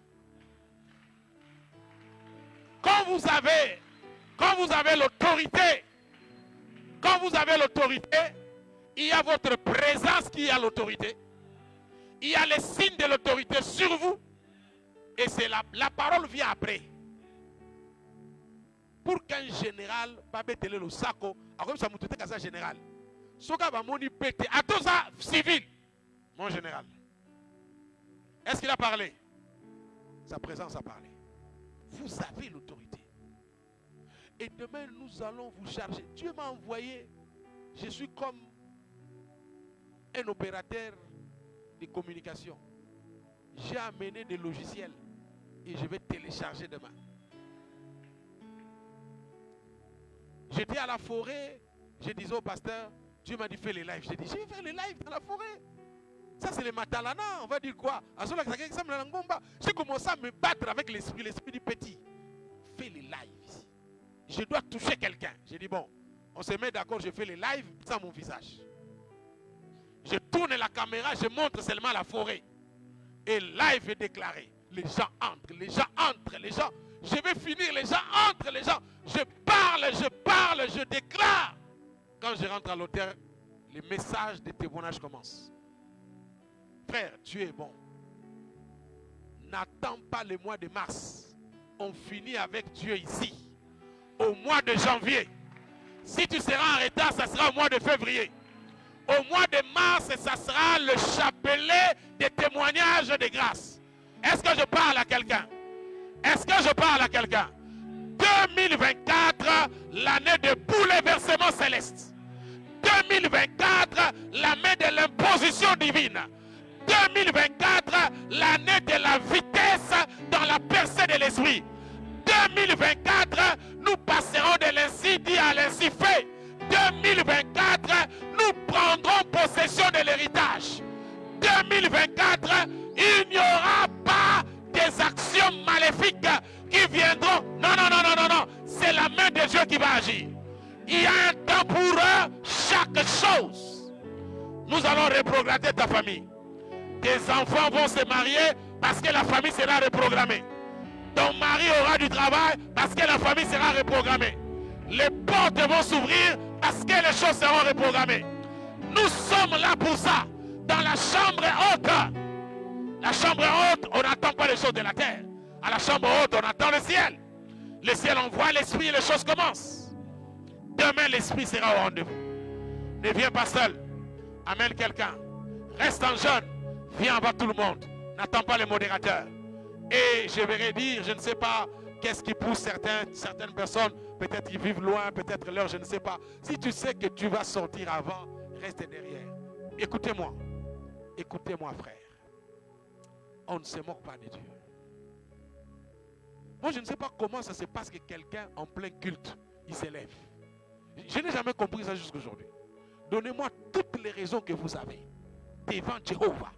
Quand vous avez l'autorité, il y a votre présence qui a l'autorité. Il y a les signes de l'autorité sur vous. Et c'est la parole vient après. Pour qu'un général va mettre le sac, comme ça m'a ça général. Soka va moni pété. À tout ça, civil. Mon général. Est-ce qu'il a parlé? Sa présence a parlé. Vous avez l'autorité. Et demain, nous allons vous charger. Dieu m'a envoyé. Je suis comme un opérateur de communication. J'ai amené des logiciels et je vais télécharger demain. J'étais à la forêt, je disais au pasteur, Dieu m'a dit fais les lives. J'ai dit, je vais faire les lives dans la forêt. Ça c'est les matalana, on va dire quoi? J'ai commencé à me battre avec l'esprit du petit. Fais les lives ici. Je dois toucher quelqu'un. J'ai dit bon, on se met d'accord, je fais les lives sans mon visage. Je tourne la caméra, je montre seulement la forêt. Et live est déclaré. Les gens entrent, les gens entrent, les gens. Je vais finir, les gens entrent, les gens. Je parle, je déclare. Quand je rentre à l'hôtel, les messages de témoignage commencent. Frère, Dieu est bon. N'attends pas le mois de mars. On finit avec Dieu ici. Au mois de janvier. Si tu seras en retard, ça sera au mois de février. Au mois de mars, ça sera le chapelet des témoignages de grâce. Est-ce que je parle à quelqu'un? Est-ce que je parle à quelqu'un? 2024, l'année de bouleversement céleste. 2024, l'année de l'imposition divine. 2024, l'année de la vitesse dans la percée de l'esprit. 2024, nous passerons de l'ainsi dit à l'ainsi fait. 2024, nous prendrons possession de l'héritage. 2024, il n'y aura pas des actions maléfiques qui viendront. Non. C'est la main de Dieu qui va agir. Il y a un temps pour chaque chose. Nous allons reprogrammer ta famille. Tes enfants vont se marier parce que la famille sera reprogrammée. Ton mari aura du travail parce que la famille sera reprogrammée. Les portes vont s'ouvrir parce que les choses seront reprogrammées. Nous sommes là pour ça. Dans la chambre haute. La chambre haute, on n'attend pas les choses de la terre. À la chambre haute, on attend le ciel. Le ciel envoie l'esprit et les choses commencent. Demain, l'esprit sera au rendez-vous. Ne viens pas seul. Amène quelqu'un. Reste en jeune. Viens avant tout le monde. N'attends pas les modérateurs. Et je vais dire, je ne sais pas qu'est-ce qui pousse certaines personnes. Peut-être qu'ils vivent loin, peut-être l'heure, je ne sais pas. Si tu sais que tu vas sortir avant, reste derrière. Écoutez-moi. Écoutez-moi, frère. On ne se moque pas de Dieu. Moi, je ne sais pas comment ça se passe que quelqu'un en plein culte, il s'élève. Je n'ai jamais compris ça jusqu'à aujourd'hui. Donnez-moi toutes les raisons que vous avez devant Jéhovah.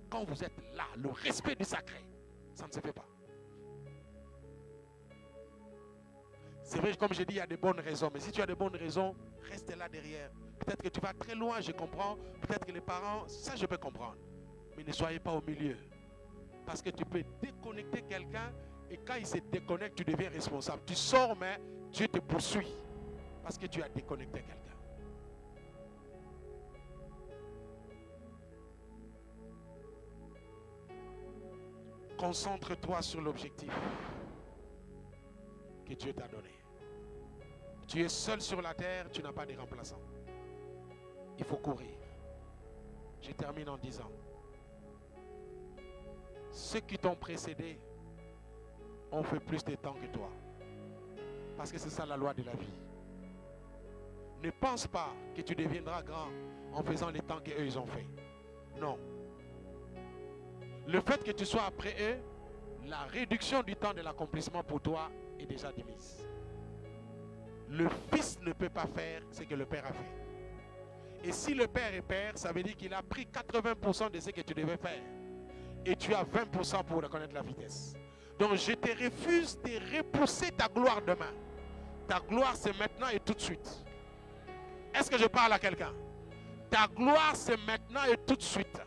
Quand vous êtes là, le respect du sacré, ça ne se fait pas. C'est vrai, comme je dis, il y a de bonnes raisons. Mais si tu as de bonnes raisons, reste là derrière. Peut-être que tu vas très loin, je comprends. Peut-être que les parents, ça je peux comprendre. Mais ne soyez pas au milieu. Parce que tu peux déconnecter quelqu'un et quand il se déconnecte, tu deviens responsable. Tu sors, mais Dieu te poursuit. Parce que tu as déconnecté quelqu'un. Concentre-toi sur l'objectif que Dieu t'a donné. Tu es seul sur la terre, tu n'as pas de remplaçant. Il faut courir. Je termine en disant, ceux qui t'ont précédé ont fait plus de temps que toi. Parce que c'est ça la loi de la vie. Ne pense pas que tu deviendras grand en faisant les temps qu'eux ils ont fait. Non. Le fait que tu sois après eux, la réduction du temps de l'accomplissement pour toi est déjà démise. Le fils ne peut pas faire ce que le père a fait. Et si le père est père, ça veut dire qu'il a pris 80% de ce que tu devais faire. Et tu as 20% pour reconnaître la vitesse. Donc je te refuse de repousser ta gloire demain. Ta gloire c'est maintenant et tout de suite. Est-ce que je parle à quelqu'un? Ta gloire c'est maintenant et tout de suite.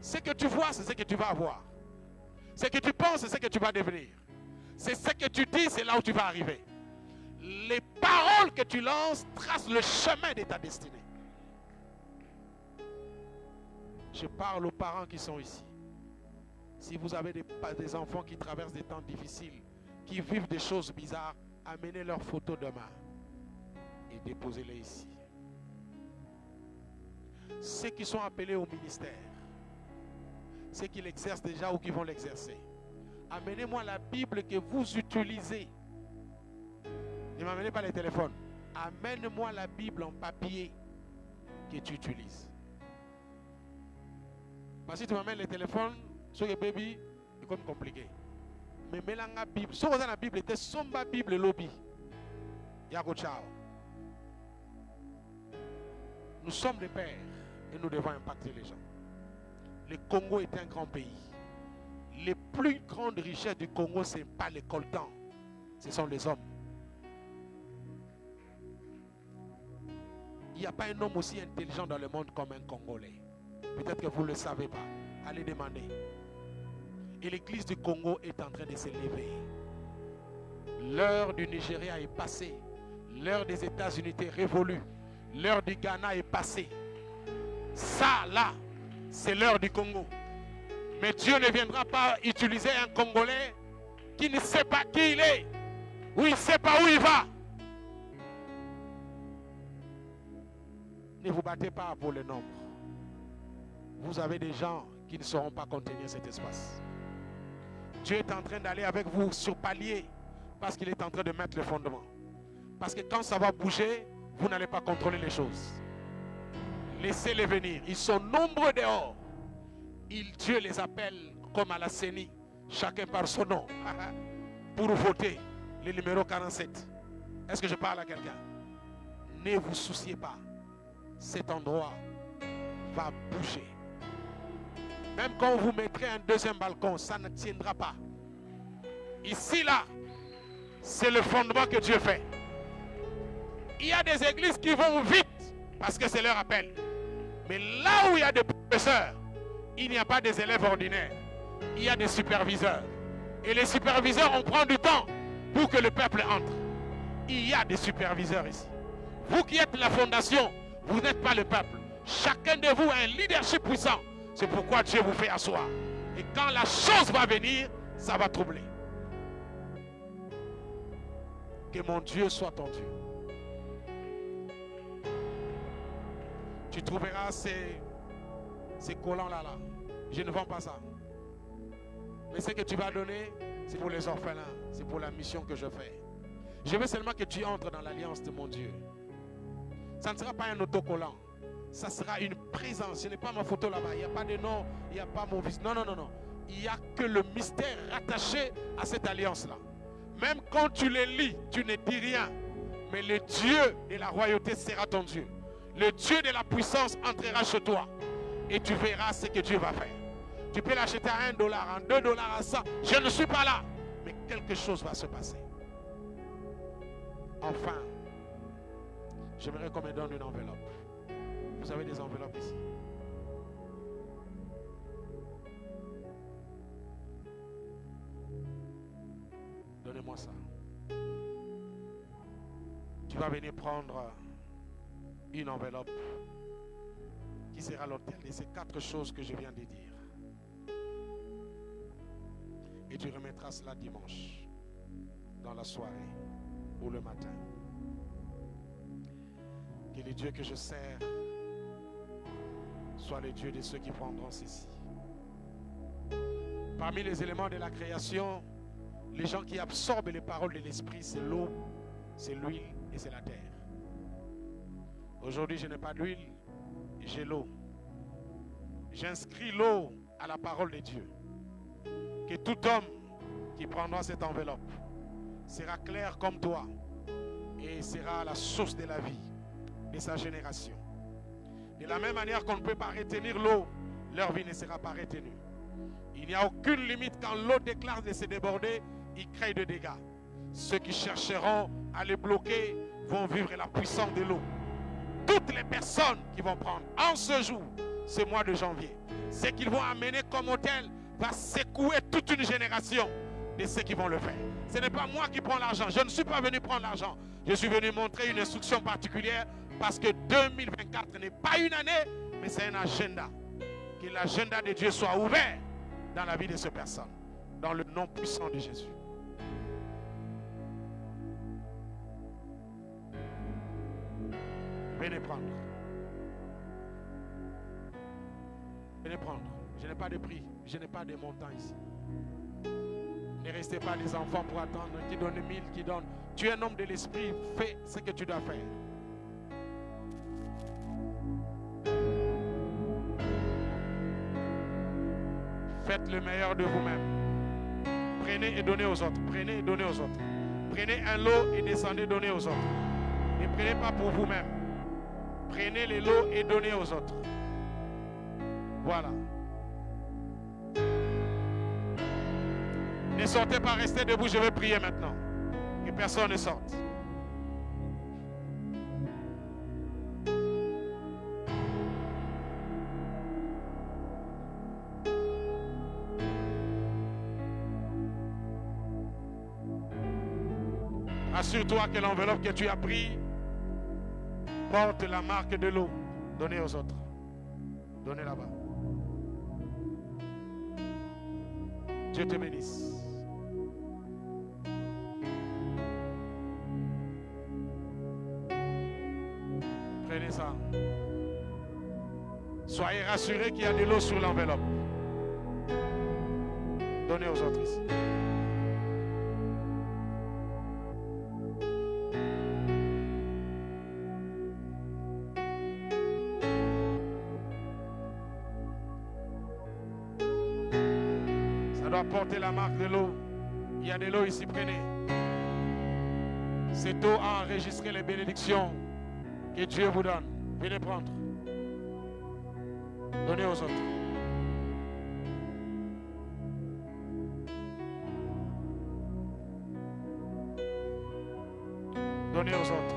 Ce que tu vois, c'est ce que tu vas avoir. Ce que tu penses, c'est ce que tu vas devenir. C'est ce que tu dis, c'est là où tu vas arriver. Les paroles que tu lances tracent le chemin de ta destinée. Je parle aux parents qui sont ici. Si vous avez des enfants qui traversent des temps difficiles, qui vivent des choses bizarres, amenez leurs photos demain et déposez-les ici. Ceux qui sont appelés au ministère, ceux qui l'exercent déjà ou qui vont l'exercer, amenez-moi la Bible que vous utilisez. Ne m'amenez pas les téléphones. Amène-moi la Bible en papier que tu utilises. Parce que si tu m'amènes les téléphones, sur les baby, c'est comme compliqué. Mais mets la Bible. Si vous avez la Bible, c'est somba Bible lobby. Yako ciao. Nous sommes des pères et nous devons impacter les gens. Le Congo est un grand pays. Les plus grandes richesses du Congo, ce n'est pas les coltans. Ce sont les hommes. Il n'y a pas un homme aussi intelligent dans le monde comme un Congolais. Peut-être que vous ne le savez pas. Allez demander. Et l'église du Congo est en train de s'élever. L'heure du Nigeria est passée. L'heure des États-Unis est révolue. L'heure du Ghana est passée. Ça, là, c'est l'heure du Congo. Mais Dieu ne viendra pas utiliser un Congolais qui ne sait pas qui il est. Ou il ne sait pas où il va. Ne vous battez pas pour le nombre. Vous avez des gens qui ne sauront pas contenir cet espace. Dieu est en train d'aller avec vous sur palier parce qu'il est en train de mettre le fondement. Parce que quand ça va bouger, vous n'allez pas contrôler les choses. Laissez-les venir. Ils sont nombreux dehors. Dieu les appelle comme à la CENI, chacun par son nom, pour voter le numéro 47. Est-ce que je parle à quelqu'un? Ne vous souciez pas. Cet endroit va bouger. Même quand vous mettrez un deuxième balcon, ça ne tiendra pas. Ici, là, c'est le fondement que Dieu fait. Il y a des églises qui vont vite parce que c'est leur appel. Mais là où il y a des professeurs, il n'y a pas des élèves ordinaires. Il y a des superviseurs. Et les superviseurs, on prend du temps pour que le peuple entre. Il y a des superviseurs ici. Vous qui êtes la fondation, vous n'êtes pas le peuple. Chacun de vous a un leadership puissant. C'est pourquoi Dieu vous fait asseoir. Et quand la chose va venir, ça va troubler. Que mon Dieu soit ton Dieu. Tu trouveras ces collants-là. Je ne vends pas ça. Mais ce que tu vas donner, c'est pour les orphelins. C'est pour la mission que je fais. Je veux seulement que tu entres dans l'alliance de mon Dieu. Ça ne sera pas un autocollant. Ça sera une présence. Ce n'est pas ma photo là-bas. Il n'y a pas de nom. Il n'y a pas mon visage. Non, non, non, non. Il n'y a que le mystère rattaché à cette alliance-là. Même quand tu les lis, tu ne dis rien. Mais le Dieu de la royauté sera ton Dieu. Le Dieu de la puissance entrera chez toi. Et tu verras ce que Dieu va faire. Tu peux l'acheter à $1, à $2, à 100. Je ne suis pas là. Mais quelque chose va se passer. Enfin, j'aimerais qu'on me donne une enveloppe. Vous avez des enveloppes ici. Donnez-moi ça. Tu vas venir prendre une enveloppe qui sera l'hôtel de ces 4 choses que je viens de dire. Et tu remettras cela dimanche dans la soirée. ou le matin. Que le Dieu que je sers soit le Dieu de ceux qui prendront ceci. Parmi les éléments de la création, les gens qui absorbent les paroles de l'Esprit, c'est l'eau, c'est l'huile et c'est la terre. Aujourd'hui, je n'ai pas d'huile, j'ai l'eau. J'inscris l'eau à la parole de Dieu. Que tout homme qui prendra cette enveloppe sera clair comme toi et sera la source de la vie de sa génération. De la même manière qu'on ne peut pas retenir l'eau, leur vie ne sera pas retenue. Il n'y a aucune limite quand l'eau déclare de se déborder, il crée de dégâts. Ceux qui chercheront à les bloquer vont vivre la puissance de l'eau. Toutes les personnes qui vont prendre en ce jour, ce mois de janvier, ce qu'ils vont amener comme hôtel va secouer toute une génération de ceux qui vont le faire. Ce n'est pas moi qui prends l'argent. Je ne suis pas venu prendre l'argent. Je suis venu montrer une instruction particulière parce que 2024 n'est pas une année, mais c'est un agenda. Que l'agenda de Dieu soit ouvert dans la vie de ces personnes. Dans le nom puissant de Jésus. Venez prendre. Venez prendre. Je n'ai pas de prix. Je n'ai pas de montant ici. Ne restez pas les enfants pour attendre. Qui donne 1000, qui donne. Tu es un homme de l'esprit. Fais ce que tu dois faire. Faites le meilleur de vous-même. Prenez et donnez aux autres. Prenez et donnez aux autres. Prenez un lot et descendez donner aux autres. Ne prenez pas pour vous-même. Prenez les lots et donnez aux autres. Voilà. Ne sortez pas, restez debout, je vais prier maintenant. Que personne ne sorte. Assure-toi que l'enveloppe que tu as prise porte la marque de l'eau. Donnez aux autres. Donnez là-bas. Dieu te bénisse. Prenez ça. Soyez rassurés qu'il y a de l'eau sur l'enveloppe. Donnez aux autres ici. Porter la marque de l'eau. Il y a de l'eau ici, prenez. Cette eau a enregistré les bénédictions que Dieu vous donne. Venez prendre. Donnez aux autres. Donnez aux autres.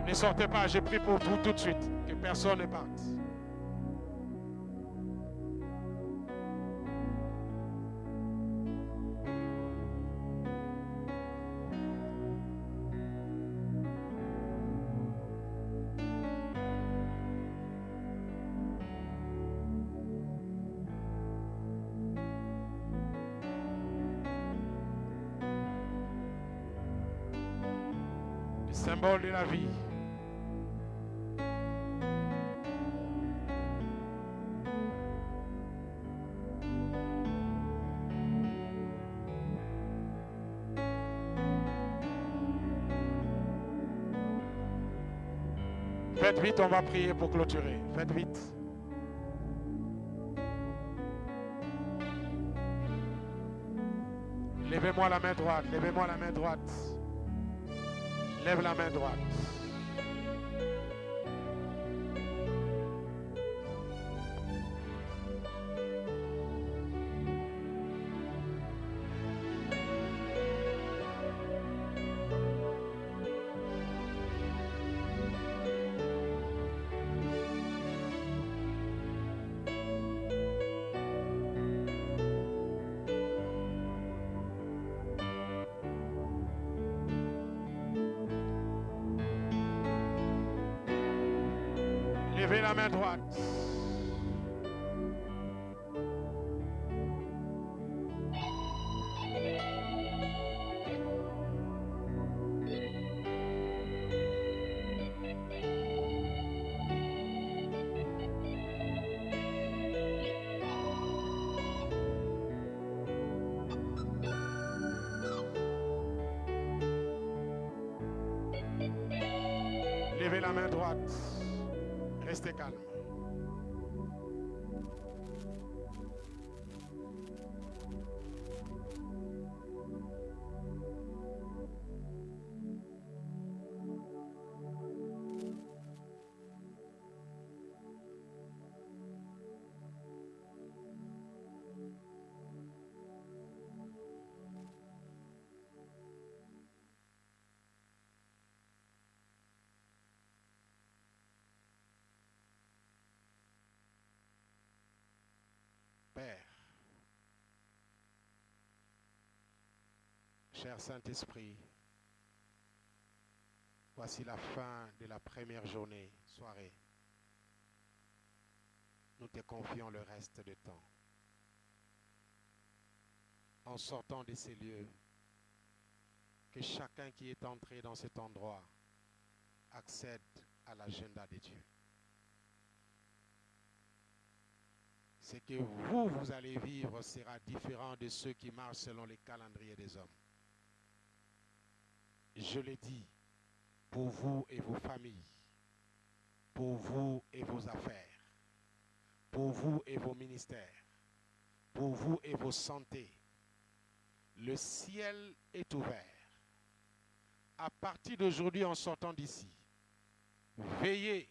Ne sortez pas, j'ai pris pour vous tout de suite. Que personne ne parte. Le symbole de la vie. Faites vite, on va prier pour clôturer. Faites vite. Levez-moi la main droite. Levez-moi la main droite. Lève la main droite. Levez la main droite. Levez la main droite. Restez calme. Père, cher Saint-Esprit, voici la fin de la première journée, soirée. Nous te confions le reste du temps. En sortant de ces lieux, que chacun qui est entré dans cet endroit accède à l'agenda de Dieu. Ce que vous allez vivre sera différent de ceux qui marchent selon les calendriers des hommes. Je l'ai dit, pour vous et vos familles, pour vous et vos affaires, pour vous et vos ministères, pour vous et vos santé, le ciel est ouvert. À partir d'aujourd'hui, en sortant d'ici, veillez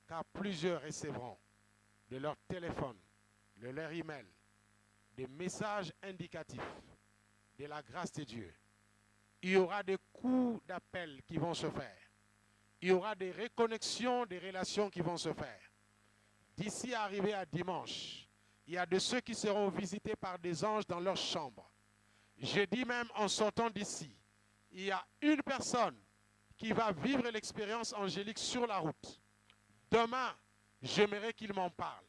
car plusieurs recevront de leur téléphone, de leur email, des messages indicatifs de la grâce de Dieu. Il y aura des coups d'appel qui vont se faire. Il y aura des reconnexions, des relations qui vont se faire. D'ici à arriver à dimanche, il y a de ceux qui seront visités par des anges dans leur chambre. Je dis même en sortant d'ici, il y a une personne qui va vivre l'expérience angélique sur la route. Demain, j'aimerais qu'il m'en parle.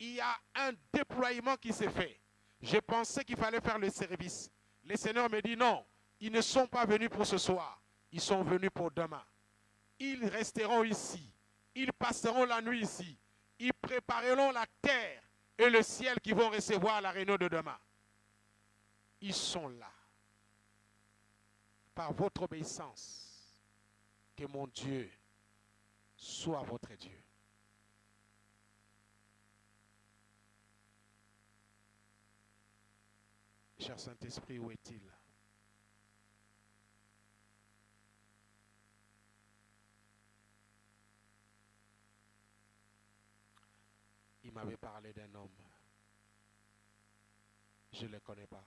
Il y a un déploiement qui s'est fait. Je pensais qu'il fallait faire le service. Le Seigneur me dit non, ils ne sont pas venus pour ce soir. Ils sont venus pour demain. Ils resteront ici. Ils passeront la nuit ici. Ils prépareront la terre et le ciel qui vont recevoir la réunion de demain. Ils sont là. Par votre obéissance, que mon Dieu soit votre Dieu. Cher Saint-Esprit, où est-il? Il m'avait parlé d'un homme. Je ne le connais pas.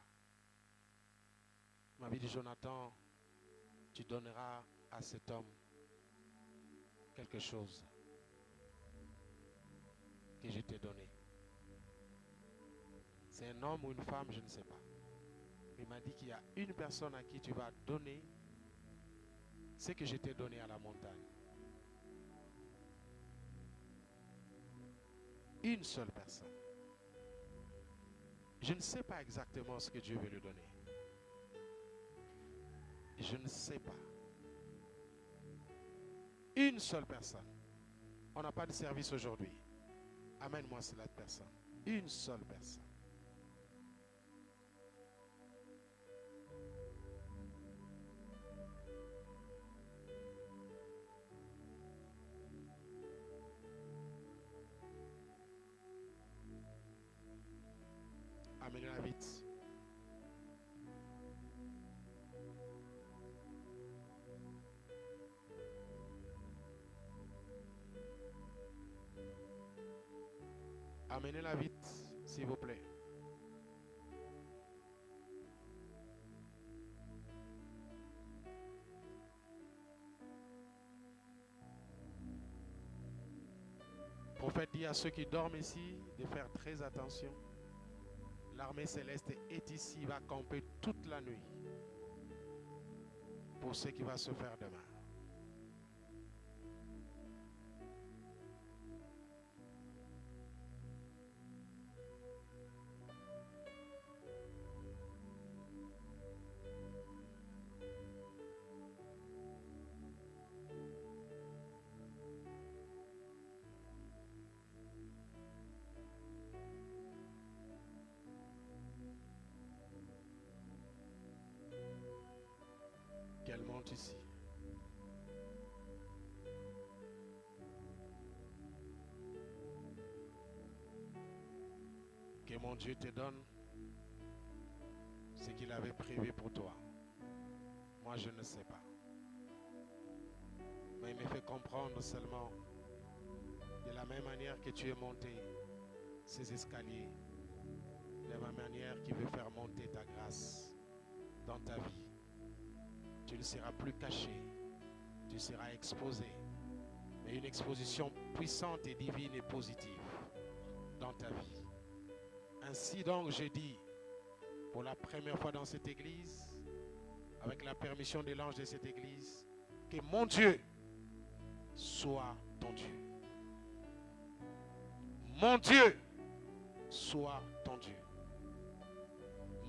Il m'avait dit, Jonathan, tu donneras à cet homme quelque chose que je t'ai donné. C'est un homme ou une femme, je ne sais pas. Il m'a dit qu'il y a une personne à qui tu vas donner ce que je t'ai donné à la montagne. Une seule personne. Je ne sais pas exactement ce que Dieu veut lui donner. Je ne sais pas. Une seule personne. On n'a pas de service aujourd'hui. Amène-moi cette personne. Une seule personne. Amenez-la vite. Amenez-la vite, s'il vous plaît. Prophète dit à ceux qui dorment ici de faire très attention. L'armée céleste est ici, il va camper toute la nuit pour ce qui va se faire demain. mon Dieu te donne ce qu'il avait prévu pour toi. Moi, je ne sais pas. Mais il me fait comprendre seulement, de la même manière que tu es monté ces escaliers, de la même manière qu'il veut faire monter ta grâce dans ta vie. Tu ne seras plus caché, tu seras exposé, mais une exposition puissante et divine et positive dans ta vie. Ainsi donc, je dis, pour la première fois dans cette église, avec la permission de l'ange de cette église, que mon Dieu soit ton Dieu. Mon Dieu soit ton Dieu.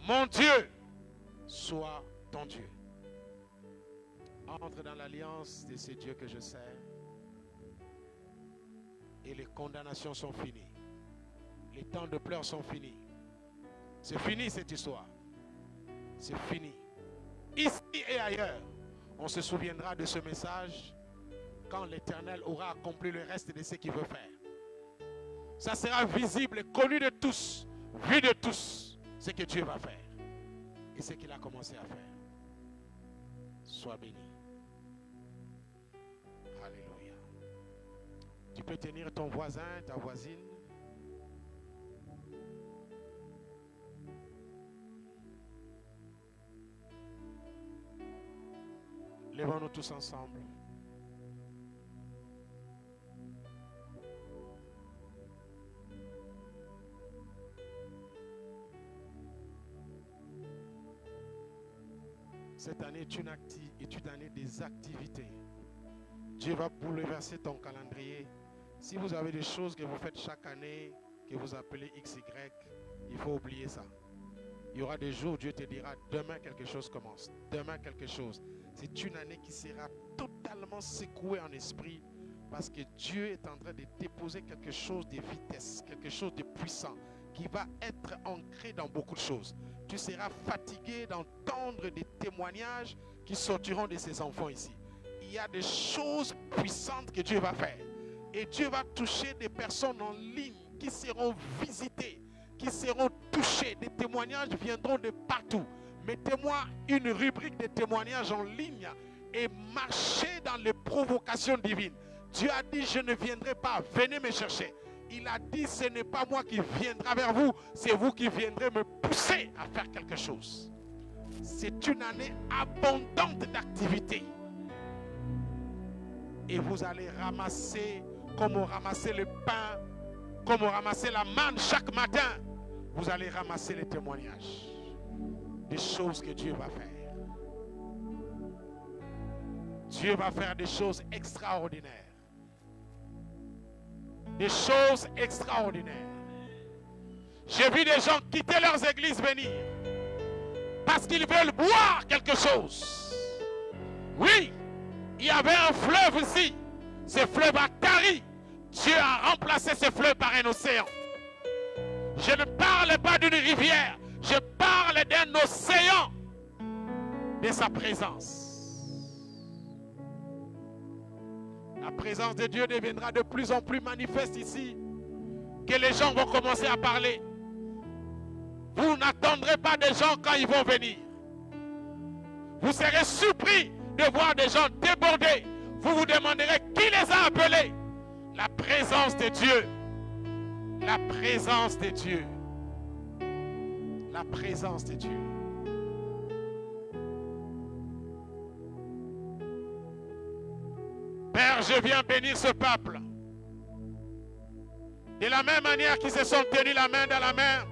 Mon Dieu soit ton Dieu. Entre dans l'alliance de ce Dieu que je sers et les condamnations sont finies. Les temps de pleurs sont finis. C'est fini cette histoire. C'est fini. Ici et ailleurs, on se souviendra de ce message quand l'Éternel aura accompli le reste de ce qu'il veut faire. Ça sera visible et connu de tous, vu de tous, ce que Dieu va faire et ce qu'il a commencé à faire. Sois béni. Alléluia. Tu peux tenir ton voisin, ta voisine. Lèvons-nous tous ensemble. Cette année est une année des activités. Dieu va bouleverser ton calendrier. Si vous avez des choses que vous faites chaque année, que vous appelez XY, il faut oublier ça. Il y aura des jours où Dieu te dira, demain quelque chose commence. Demain quelque chose. C'est une année qui sera totalement secouée en esprit parce que Dieu est en train de déposer quelque chose de vitesse, quelque chose de puissant qui va être ancré dans beaucoup de choses. Tu seras fatigué d'entendre des témoignages qui sortiront de ces enfants ici. Il y a des choses puissantes que Dieu va faire. Et Dieu va toucher des personnes en ligne qui seront visitées, qui seront touchées. Des témoignages viendront de partout. Mettez-moi une rubrique de témoignages en ligne et marchez dans les provocations divines. Dieu a dit, je ne viendrai pas, venez me chercher. Il a dit, ce n'est pas moi qui viendrai vers vous, c'est vous qui viendrez me pousser à faire quelque chose. C'est une année abondante d'activités. Et vous allez ramasser, comme on ramassait le pain, comme on ramassait la manne chaque matin, vous allez ramasser les témoignages des choses que Dieu va faire. Dieu va faire des choses extraordinaires. Des choses extraordinaires. J'ai vu des gens quitter leurs églises venir parce qu'ils veulent boire quelque chose. Oui, il y avait un fleuve ici. Ce fleuve a tari. Dieu a remplacé ce fleuve par un océan. Je ne parle pas d'une rivière. Je parle d'un océan de sa présence. La présence de Dieu deviendra de plus en plus manifeste ici. Que les gens vont commencer à parler. Vous n'attendrez pas des gens quand ils vont venir. Vous serez surpris de voir des gens débordés. Vous vous demanderez qui les a appelés. La présence de Dieu. La présence de Dieu. La présence de Dieu. Père, je viens bénir ce peuple. De la même manière qu'ils se sont tenus la main dans la main,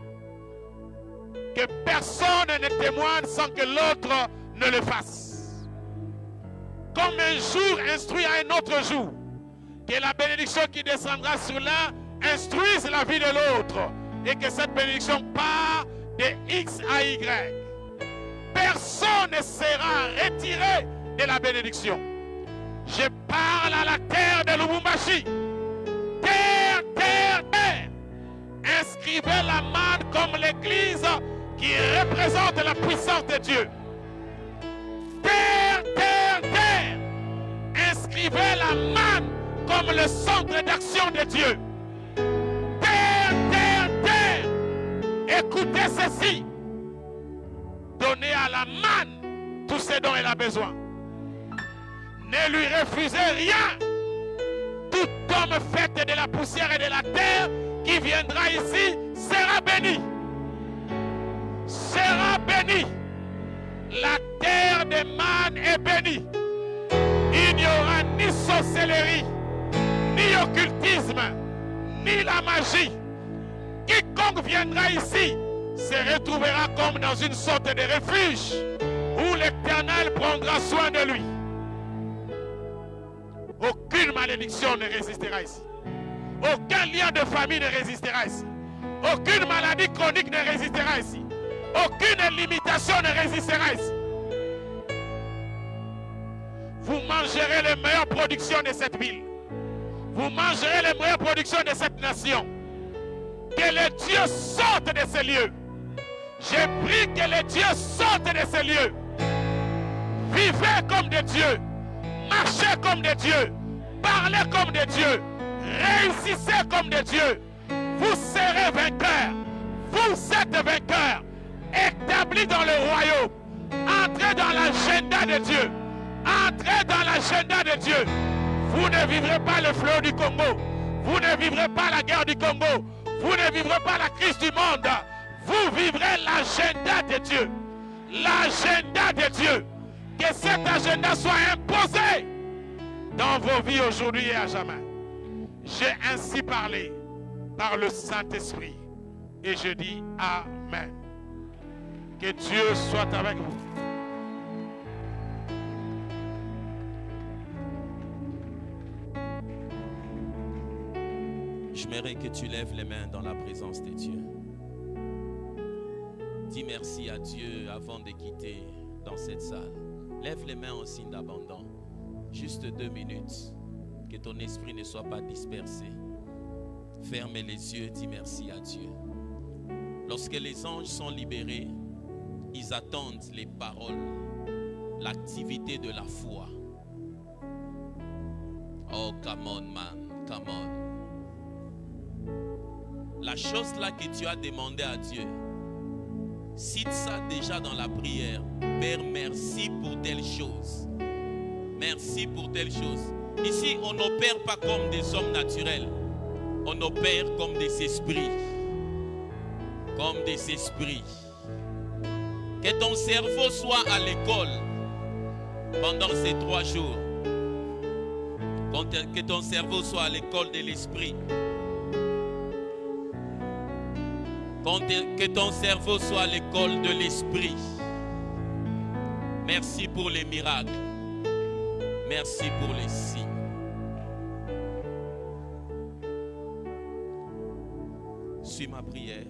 que personne ne témoigne sans que l'autre ne le fasse. Comme un jour instruit à un autre jour, que la bénédiction qui descendra sur l'un instruise la vie de l'autre et que cette bénédiction part de X à Y. Personne ne sera retiré de la bénédiction. Je parle à la terre de Lubumbashi. Terre, terre, terre. Inscrivez la manne comme l'église qui représente la puissance de Dieu. Terre, terre, terre. Inscrivez la manne comme le centre d'action de Dieu. Terre, terre, terre. Écoutez ceci. Donnez à la manne tout ce dont elle a besoin. Ne lui refusez rien. Tout homme fait de la poussière et de la terre qui viendra ici sera béni. Sera béni. La terre de manne est bénie. Il n'y aura ni sorcellerie, ni occultisme, ni la magie. Quiconque viendra ici se retrouvera comme dans une sorte de refuge où l'Éternel prendra soin de lui. Aucune malédiction ne résistera ici. Aucun lien de famille ne résistera ici. Aucune maladie chronique ne résistera ici. Aucune limitation ne résistera ici. Vous mangerez les meilleures productions de cette ville. Vous mangerez les meilleures productions de cette nation. Que les dieux sortent de ces lieux. J'ai pris que les dieux sortent de ces lieux. Vivez comme des dieux. Marchez comme des dieux. Parlez comme des dieux. Réussissez comme des dieux. Vous serez vainqueurs. Vous êtes vainqueurs. Établis dans le royaume. Entrez dans l'agenda de Dieu. Entrez dans l'agenda de Dieu. Vous ne vivrez pas le fléau du Congo. Vous ne vivrez pas la guerre du Congo. Vous ne vivrez pas la crise du monde. Vous vivrez l'agenda de Dieu. L'agenda de Dieu. Que cet agenda soit imposé dans vos vies aujourd'hui et à jamais. J'ai ainsi parlé par le Saint-Esprit. Et je dis Amen. Que Dieu soit avec vous. J'aimerais que tu lèves les mains dans la présence de Dieu. Dis merci à Dieu avant de quitter dans cette salle. Lève les mains en signe d'abandon. Juste 2 minutes. Que ton esprit ne soit pas dispersé. Ferme les yeux, dis merci à Dieu. Lorsque les anges sont libérés, ils attendent les paroles, l'activité de la foi. Oh, come on, man, come on. La chose là que tu as demandé à Dieu, cite ça déjà dans la prière. Père, merci pour telle chose. Merci pour telle chose. Ici, on n'opère pas comme des hommes naturels. On opère comme des esprits. Comme des esprits. Que ton cerveau soit à l'école pendant ces 3 jours. Que ton cerveau soit à l'école de l'esprit. Que ton cerveau soit à l'école de l'esprit. Merci pour les miracles. Merci pour les signes. Suis ma prière.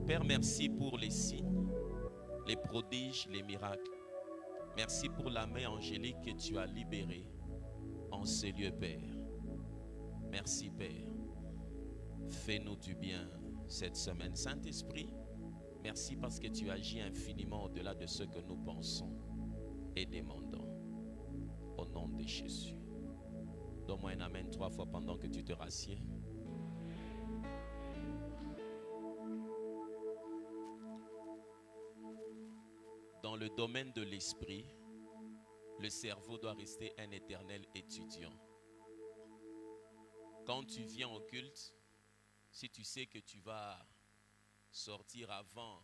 Père, merci pour les signes, les prodiges, les miracles. Merci pour la main angélique que tu as libérée en ce lieu, Père. Merci, Père. Fais-nous du bien cette semaine. Saint-Esprit, merci parce que tu agis infiniment au-delà de ce que nous pensons et demandons. Au nom de Jésus. Donne-moi un amen 3 fois pendant que tu te rassieds. Dans le domaine de l'esprit, le cerveau doit rester un éternel étudiant. Quand tu viens au culte, si tu sais que tu vas sortir avant,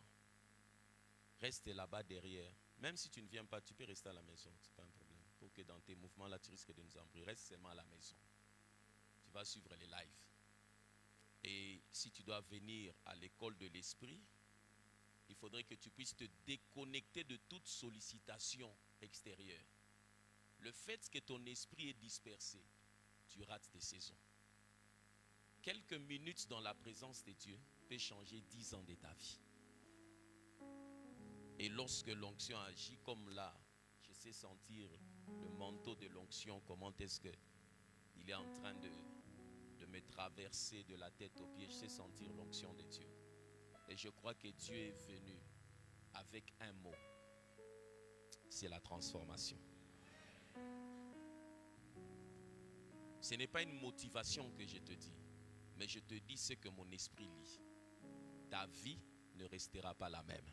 reste là-bas derrière. Même si tu ne viens pas, tu peux rester à la maison, ce n'est pas un problème. Pour que dans tes mouvements là, tu risques de nous embrouiller. Reste seulement à la maison. Tu vas suivre les lives. Et si tu dois venir à l'école de l'esprit, il faudrait que tu puisses te déconnecter de toute sollicitation extérieure. Le fait que ton esprit est dispersé, tu rates tes saisons. Quelques minutes dans la présence de Dieu peut changer 10 ans de ta vie. Et lorsque l'onction agit comme là, je sais sentir le manteau de l'onction, comment est-ce qu'il est en train de me traverser de la tête aux pieds. Je sais sentir l'onction de Dieu. Et je crois que Dieu est venu avec un mot. C'est la transformation. Ce n'est pas une motivation que je te dis, mais je te dis ce que mon esprit lit. Ta vie ne restera pas la même.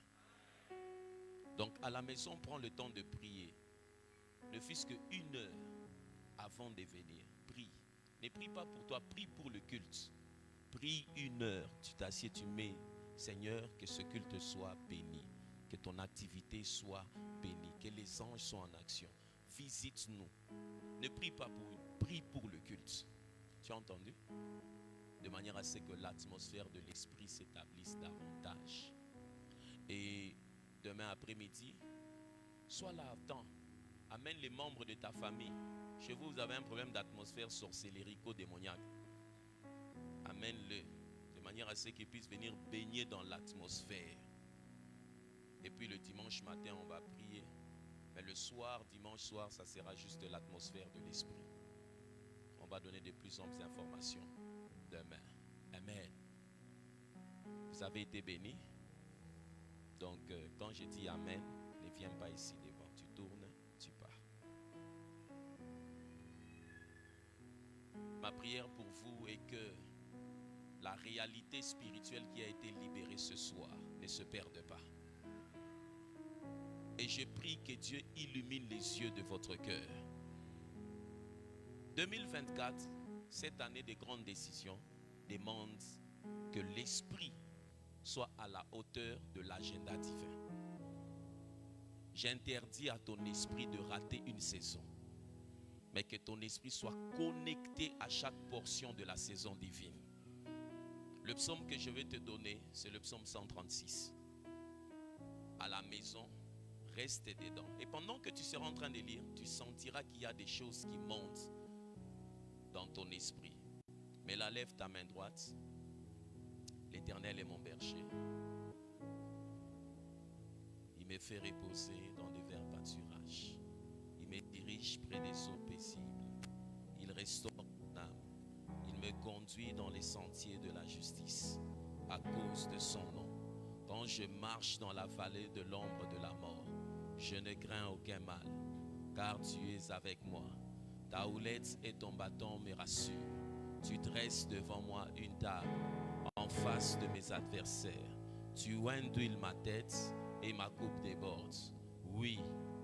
Donc à la maison, prends le temps de prier. Ne fût-ce qu'une heure avant de venir. Prie. Ne prie pas pour toi, prie pour le culte. Prie une heure. Tu t'assieds, tu mets, Seigneur, que ce culte soit béni. Que ton activité soit bénie. Que les anges soient en action. Visite-nous. Ne prie pas pour nous, prie pour le culte. Tu as entendu? De manière à ce que l'atmosphère de l'esprit s'établisse davantage. Et demain après-midi, sois là à temps. Amène les membres de ta famille. Chez vous, vous avez un problème d'atmosphère sorcellérico-démoniaque. Amène-le de manière à ce qu'ils puissent venir baigner dans l'atmosphère. Et puis le dimanche matin, on va prier. Mais le soir, dimanche soir, ça sera juste l'atmosphère de l'esprit. On va donner de plus en plus d'informations demain. Amen. Vous avez été bénis. Donc, quand je dis Amen, ne viens pas ici devant. Tu tournes, tu pars. Ma prière pour vous est que la réalité spirituelle qui a été libérée ce soir ne se perde pas. Et je prie que Dieu illumine les yeux de votre cœur. 2024, cette année de grandes décisions, demande que l'esprit soit à la hauteur de l'agenda divin. J'interdis à ton esprit de rater une saison, mais que ton esprit soit connecté à chaque portion de la saison divine. Le psaume que je vais te donner, c'est le psaume 136. À la maison, reste dedans. Et pendant que tu seras en train de lire, tu sentiras qu'il y a des choses qui montent dans ton esprit. Mais là, lève ta main droite. L'Éternel est mon berger. Il me fait reposer dans de verts pâturages. Il me dirige près des eaux paisibles. Il restaure mon âme. Il me conduit dans les sentiers de la justice à cause de son nom. Quand je marche dans la vallée de l'ombre de la mort, je ne crains aucun mal, car tu es avec moi. Ta houlette et ton bâton me rassurent. Tu dresses devant moi une table en face de mes adversaires. Tu oins d'huile ma tête et ma coupe déborde. Oui,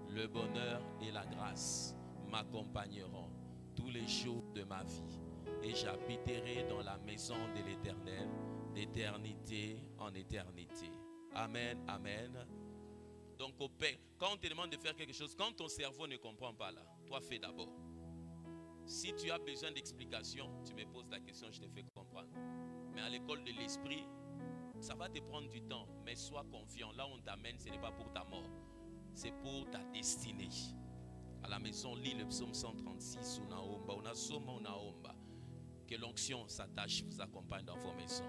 le bonheur et la grâce m'accompagneront tous les jours de ma vie. Et j'habiterai dans la maison de l'Éternel d'éternité en éternité. Amen, amen. Donc au Père, quand on te demande de faire quelque chose, quand ton cerveau ne comprend pas là, toi fais d'abord. Si tu as besoin d'explications, tu me poses la question, je te fais comprendre. Mais à l'école de l'esprit, ça va te prendre du temps, mais sois confiant. Là où on t'amène, ce n'est pas pour ta mort, c'est pour ta destinée. À la maison, lis le psaume 136, Unaomba, Unasoma, Unaomba. Que l'onction s'attache, vous accompagne dans vos maisons.